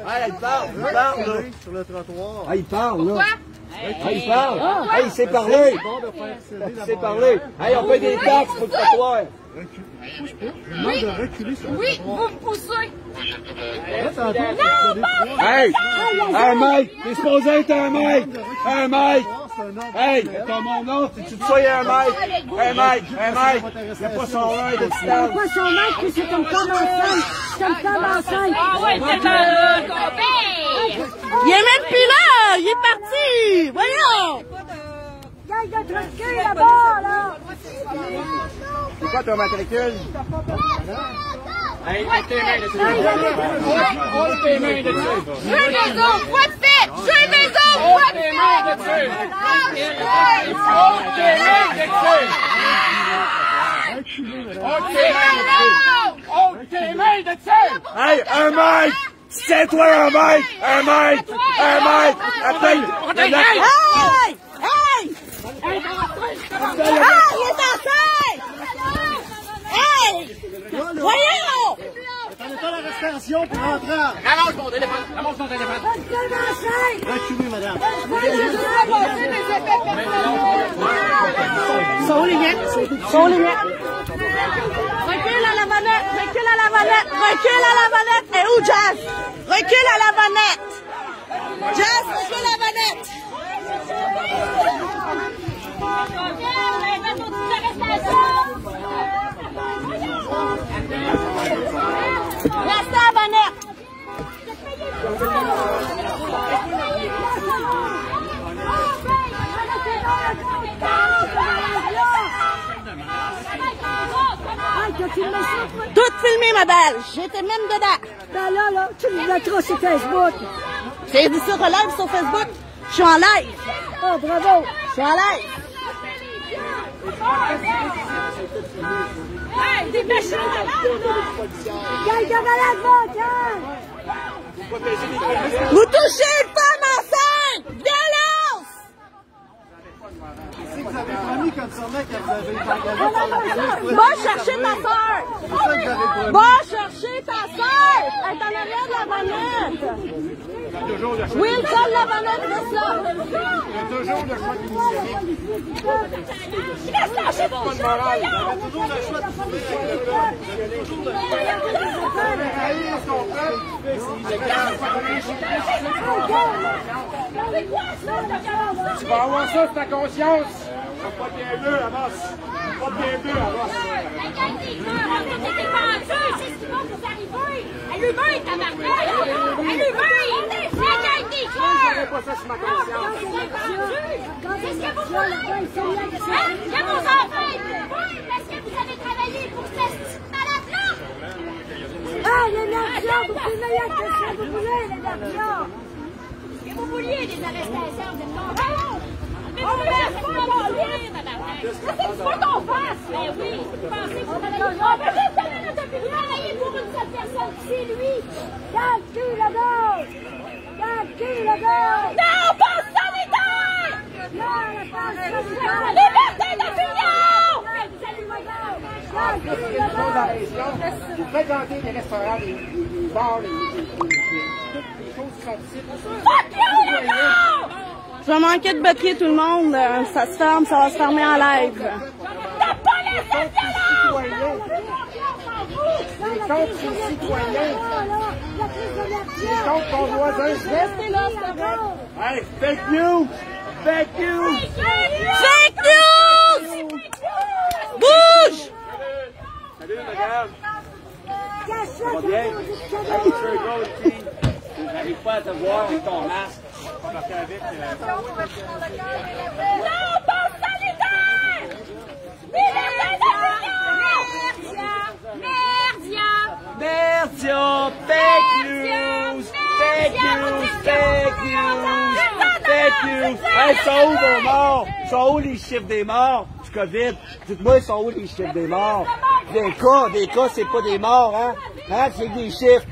Ah, il parle, là. Sur le trottoir. Ah, il parle, là. Pourquoi? Ah, il parle. Ah, il sait parler. Il sait parler. Hey, on paye des taxes pour le trottoir. Oui, oui, vous me poussez. Hey! Un mec! T'es supposé être un mec! Un mec! Hey! T'as mon nom, tu te sois un mec! Un mec! Un mec! Y'a pas son nom de distance! Pas son mec, puis c'est comme enceinte! C'est comme enceinte! Ah ouais, c'est un compé! Il est même plus là! Il est parti! Voyons! Il y a de trous de cul là-bas, là! C'est quoi ton matricule? Hey, mets tes mains dessus! Ôte tes mains dessus! Je veux des autres, quoi de fait? Je veux des autres, quoi de Ôte tes mains dessus! Ôte tes mains dessus! Ôte tes mains dessus! Ôte tes mains dessus! Hey, un mec! C'est-toi un mec! Un mec! Un mec! Attends! Hey! Hey! Ah, il est enceinte! Hey! Voyons! On est pas l'arrestation pour rentrer. Ramasse mon téléphone! Ramasse mon téléphone! Reculez, madame. Sont les miens! Sont les miens! Recule à la manette! Recule à la manette! Recule à la manette! Et où, Jazz? Recule à la manette! Jazz, recule à la manette! Reste à la manette! Tout filmé, ma belle! J'étais même dedans! Ben là, tu me mettras sur Facebook! C'est dit sur live sur Facebook? Je suis en live! Oh, bravo! Je suis en live! Hey, des méchants malades, là! Gang de malades, va, tiens! Vous touchez une femme enceinte! Violence! C'est que vous avez promis comme ça, mec, que vous avez engagé. Va chercher ta soeur! C'est ça que vous avez promis. Va chercher ta soeur! Elle est en arrière de la manette! Oui, donne la manette, reste là! Toujours le choix d'initiative. Laisse lâcher ton chien, voyons! Toujours le choix Tu vas avoir ça sur ta conscience. Pas bien bleu, avance. Pas bien bleu, avance. La gang des cœurs, on a été pendus, c'est ce qui va vous arriver! Allumez, tabarnak! Allumez! La gang des cœurs! Pas ça sur ma conscience. C'est ce que vous voulez! Hein? Que vos enfants aient pu vivre parce que vous avez travaillé pour cette petite malade-là! Ah, il y a une action pour filmer la question, vous voulez? les gardiens. Et vous vouliez des arrestations, vous êtes contents? Mais vous voulez pas qu'on fasse? Mais oui, vous pensez que vous allez... On peut juste donner notre opinion. Travailler pour une seule personne, c'est lui. Dans le cul, le gars! Dans le cul, le gars! Non, pas sanitaire! Non, la passe sanitaire! Liberté d'opinion! Vous fréquentez des restaurants, des bars, des choses qui sont ici. Fuck you, le gars! Je vais manquer de batterie tout le monde. Ça se ferme, ça va se fermer en live. T'as pas laissé de violence! Les contre les citoyens. Les contre ton voisin. Restez là, s'il te plaît. Hey, fake news! Fake news! Fake news! Bouge! Salut, madame. Ça va bien? J'arrive pas à te voir avec ton masque. Non, pas sanitaire! Liberté d'opinion! Merdia! Merdia! Fake news! Fake news! Fake news! Fake news! Hey, sont où vos morts? Sont où les chiffres des morts du COVID? Dites-moi, sont où les chiffres des morts? Des cas, c'est pas des morts, hein? Hein, c'est des chiffres.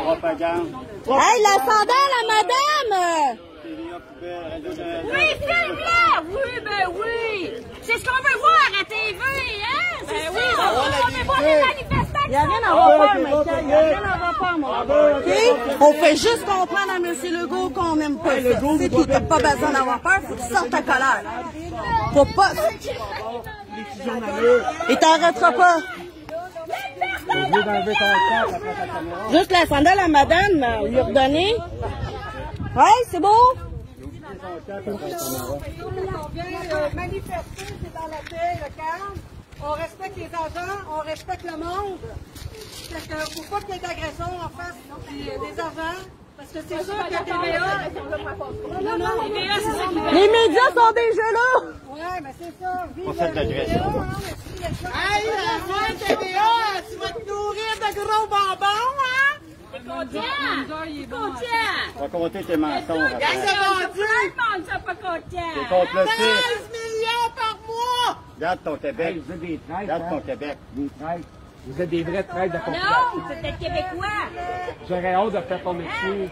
Propagande. Hey, la sandale à madame! Oui, filme-la! Oui, ben oui! C'est ce qu'on veut voir à TV, hein? C'est ça! On veut voir les manifestants! Il n'y a rien à avoir peur, Michael. Il n'y a rien à avoir peur, moi. OK? On fait juste comprendre à M. Legault qu'on n'aime pas ça. C'est tout. T'as pas besoin d'avoir peur. Faut que tu sortes ta colère. Faut pas... Il t'arrêtera pas. Juste la sandale à madame, lui redonner. Ouais, c'est beau. On vient manifester, c'est dans la paix, le calme. On respecte les agents, on respecte le monde. Parce qu'il ne faut pas qu'il y ait d'agression en face des agents. Parce que c'est sûr que TVA... Non, TVA, c'est ça qui veut. Les médias sont déjà là. Ouais, mais c'est ça. Pas fait d'agression. Hey, ouais, TVA, tu vas te nourrir de gros bonbons, hein? Content! On va compter tes mensonges. Qu'est-ce que ça va dire? Tout le monde n'est pas content! C'est comploté. 16 millions par mois! Regarde ton Québec. Vous êtes des traîtres. Regarde ton Québec. Des traîtres. Vous êtes des vrais traîtres de Non, population. c'est des Québécois! J'aurais hâte de faire ton excuse.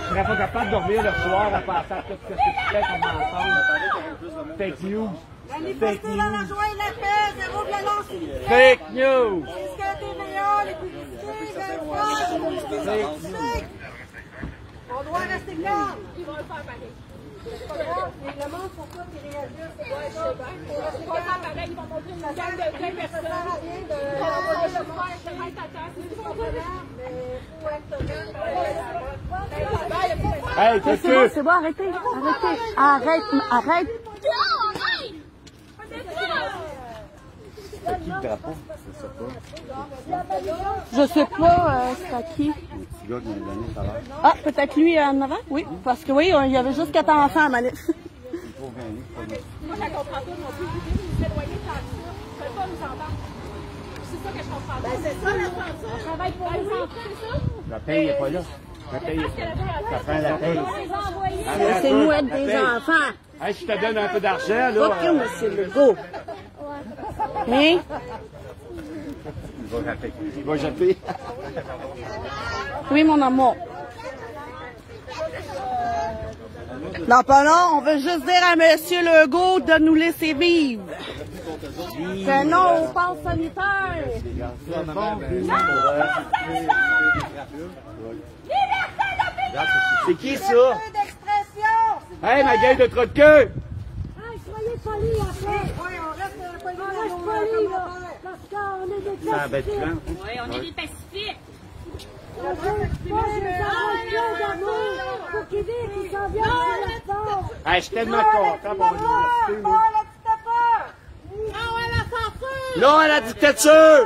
Je serais pas capable de dormir le soir à penser à tout ce que tu fais comme mensonge. Fake news. Fake Manifester dans la news. joie et la paix, zéro violence, s'il vous plaît. Fake news. Est-ce que TVA, les publicités, on doit rester calme. Ils vont le faire pareil. C'est pas grave, mais le monde, faut pas qu'ils réagissent. C'est pas grave. Ils vont le faire pareil. Ils vont montrer une gang de 20 personnes. Ça sert à rien de le faire, de mettre à terre. C'est pas grave, mais il faut être Hey, C'est bon, c'est bon, arrêtez. Arrête. C'est qui le drapeau? Je sais pas, c'est à qui. Le petit gars qui m'a donné tout à l'heure. Ah, peut-être lui en avant? Oui, parce que oui, il y avait juste 4 enfants à manif. Il faut gagner, c'est pas bien. Moi, je la comprends pas non plus. Vous éloigner tant que ça. Ils veulent pas nous entendre. C'est ça que je comprends pas. Ben, c'est ça, la censure. On travaille pour les enfants, c'est ça? La paye n'est pas là. La paye est pas là. Ça prend la paye. C'est nous être des enfants. Hey, je te donne un peu d'argent, là. Ok, M. Legault. Hein? Il va japper. Il va japper. Oui, mon amour. Non, pas non, on veut juste dire à M. Legault de nous laisser vivre. C'est non au pass sanitaire. C'est qui, ça? Hey, ma gueule de trou de queue! Soyez polis après. Oui, on reste polis. On reste polis, là. Parce qu'on est des Ça va être plein. Oui, on est des pacifiques. On veut pas les arrêter d'amour pour qu'ils disent qu'ils s'en viennent sur notre bord. Hey, je suis tellement content pour l'université, là. Non à la dictature!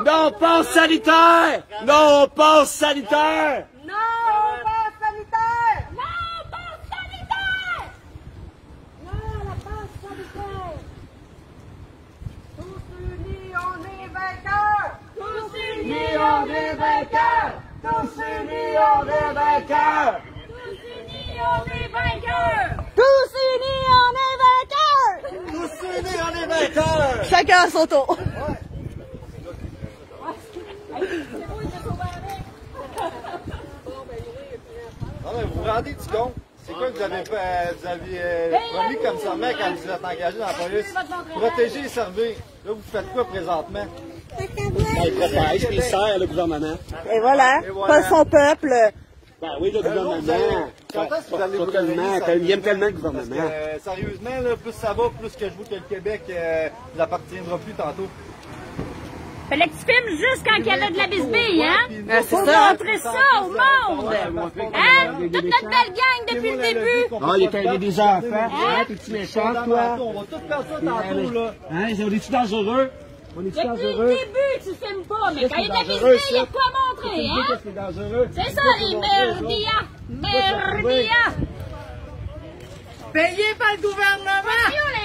Non au passe sanitaire! Non au passe sanitaire! Non au pass sanitaire! Non, pas sanitaire! Non, la passe sanitaire. Tous unis, on est vainqueurs! Tous unis, on est vainqueurs! vainqueurs! Tous unis, on est vainqueurs! On est vainqueurs! Tous unis, on est vainqueurs! Tous unis, on est vainqueurs! Chacun à son tour. Non, mais vous vous rendez du compte? C'est quoi que vous avez promis comme serment quand vous êtes engagé dans la police? Protéger et servir. Là, vous faites quoi présentement? Il protège, puis il sert le gouvernement. Et voilà, pas son peuple. Ben oui, le gouvernement. Quand est-ce que vous allez vous réveiller? Il aime tellement le gouvernement. Sérieusement, là, plus ça va, plus que je vois que le Québec ne l'appartiendra plus tantôt. Fallait que tu filmes juste quand il y a de la bisbille, hein? C'est Faut ça. montrer ça au monde! Hein? Toute notre belle gang depuis le début! Ah, il y a des enfants. Hein? T'es-tu méchant, toi? On va tout faire ça tantôt, là. Hein? On est-tu dangereux? On est-tu Depuis dangereux? le début, tu filmes pas, mais quand il y a de la bisbille, il y a de quoi montrer, hein? Qu'est-ce qui est dangereux? C'est ça, les merdias! Merdias! Payé par le gouvernement!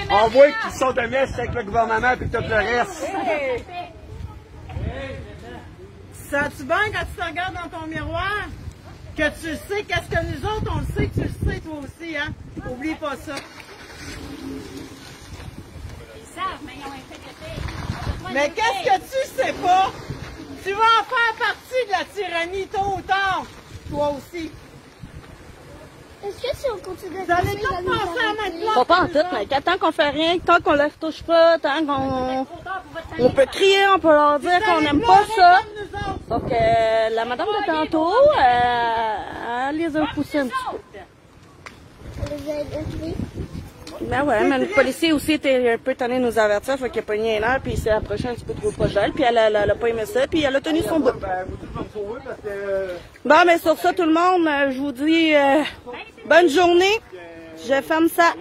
On voit qu'ils sont de messe avec le gouvernement puis tout le reste. Sens-tu bien quand tu te regardes dans ton miroir que tu sais qu'est-ce que nous autres, on le sait que tu le sais toi aussi, hein? Oublie pas ça. Ils savent, mais ils ont un fait de paix. Mais qu'est-ce que tu sais pas? Tu vas en faire partie de la tyrannie tôt ou tard, toi aussi. Est-ce que si on continue Vous allez tous penser à mettre là. Pas en tout, mais tant qu'on fait rien, tant qu'on leur touche pas, tant qu'on on peut crier, on peut leur dire qu'on n'aime pas ça. Donc la madame de tantôt, elle les a poussés un petit peu. Ben ouais, mais le policier aussi était un peu tanné de nous avertir, fait qu'il a pogné un air, puis il s'est approché un petit peu trop proche d'elle, puis elle a pas aimé ça, puis elle a tenu son bout. Bon, mais sur ça, tout le monde, je vous dis bonne journée. Je ferme ça.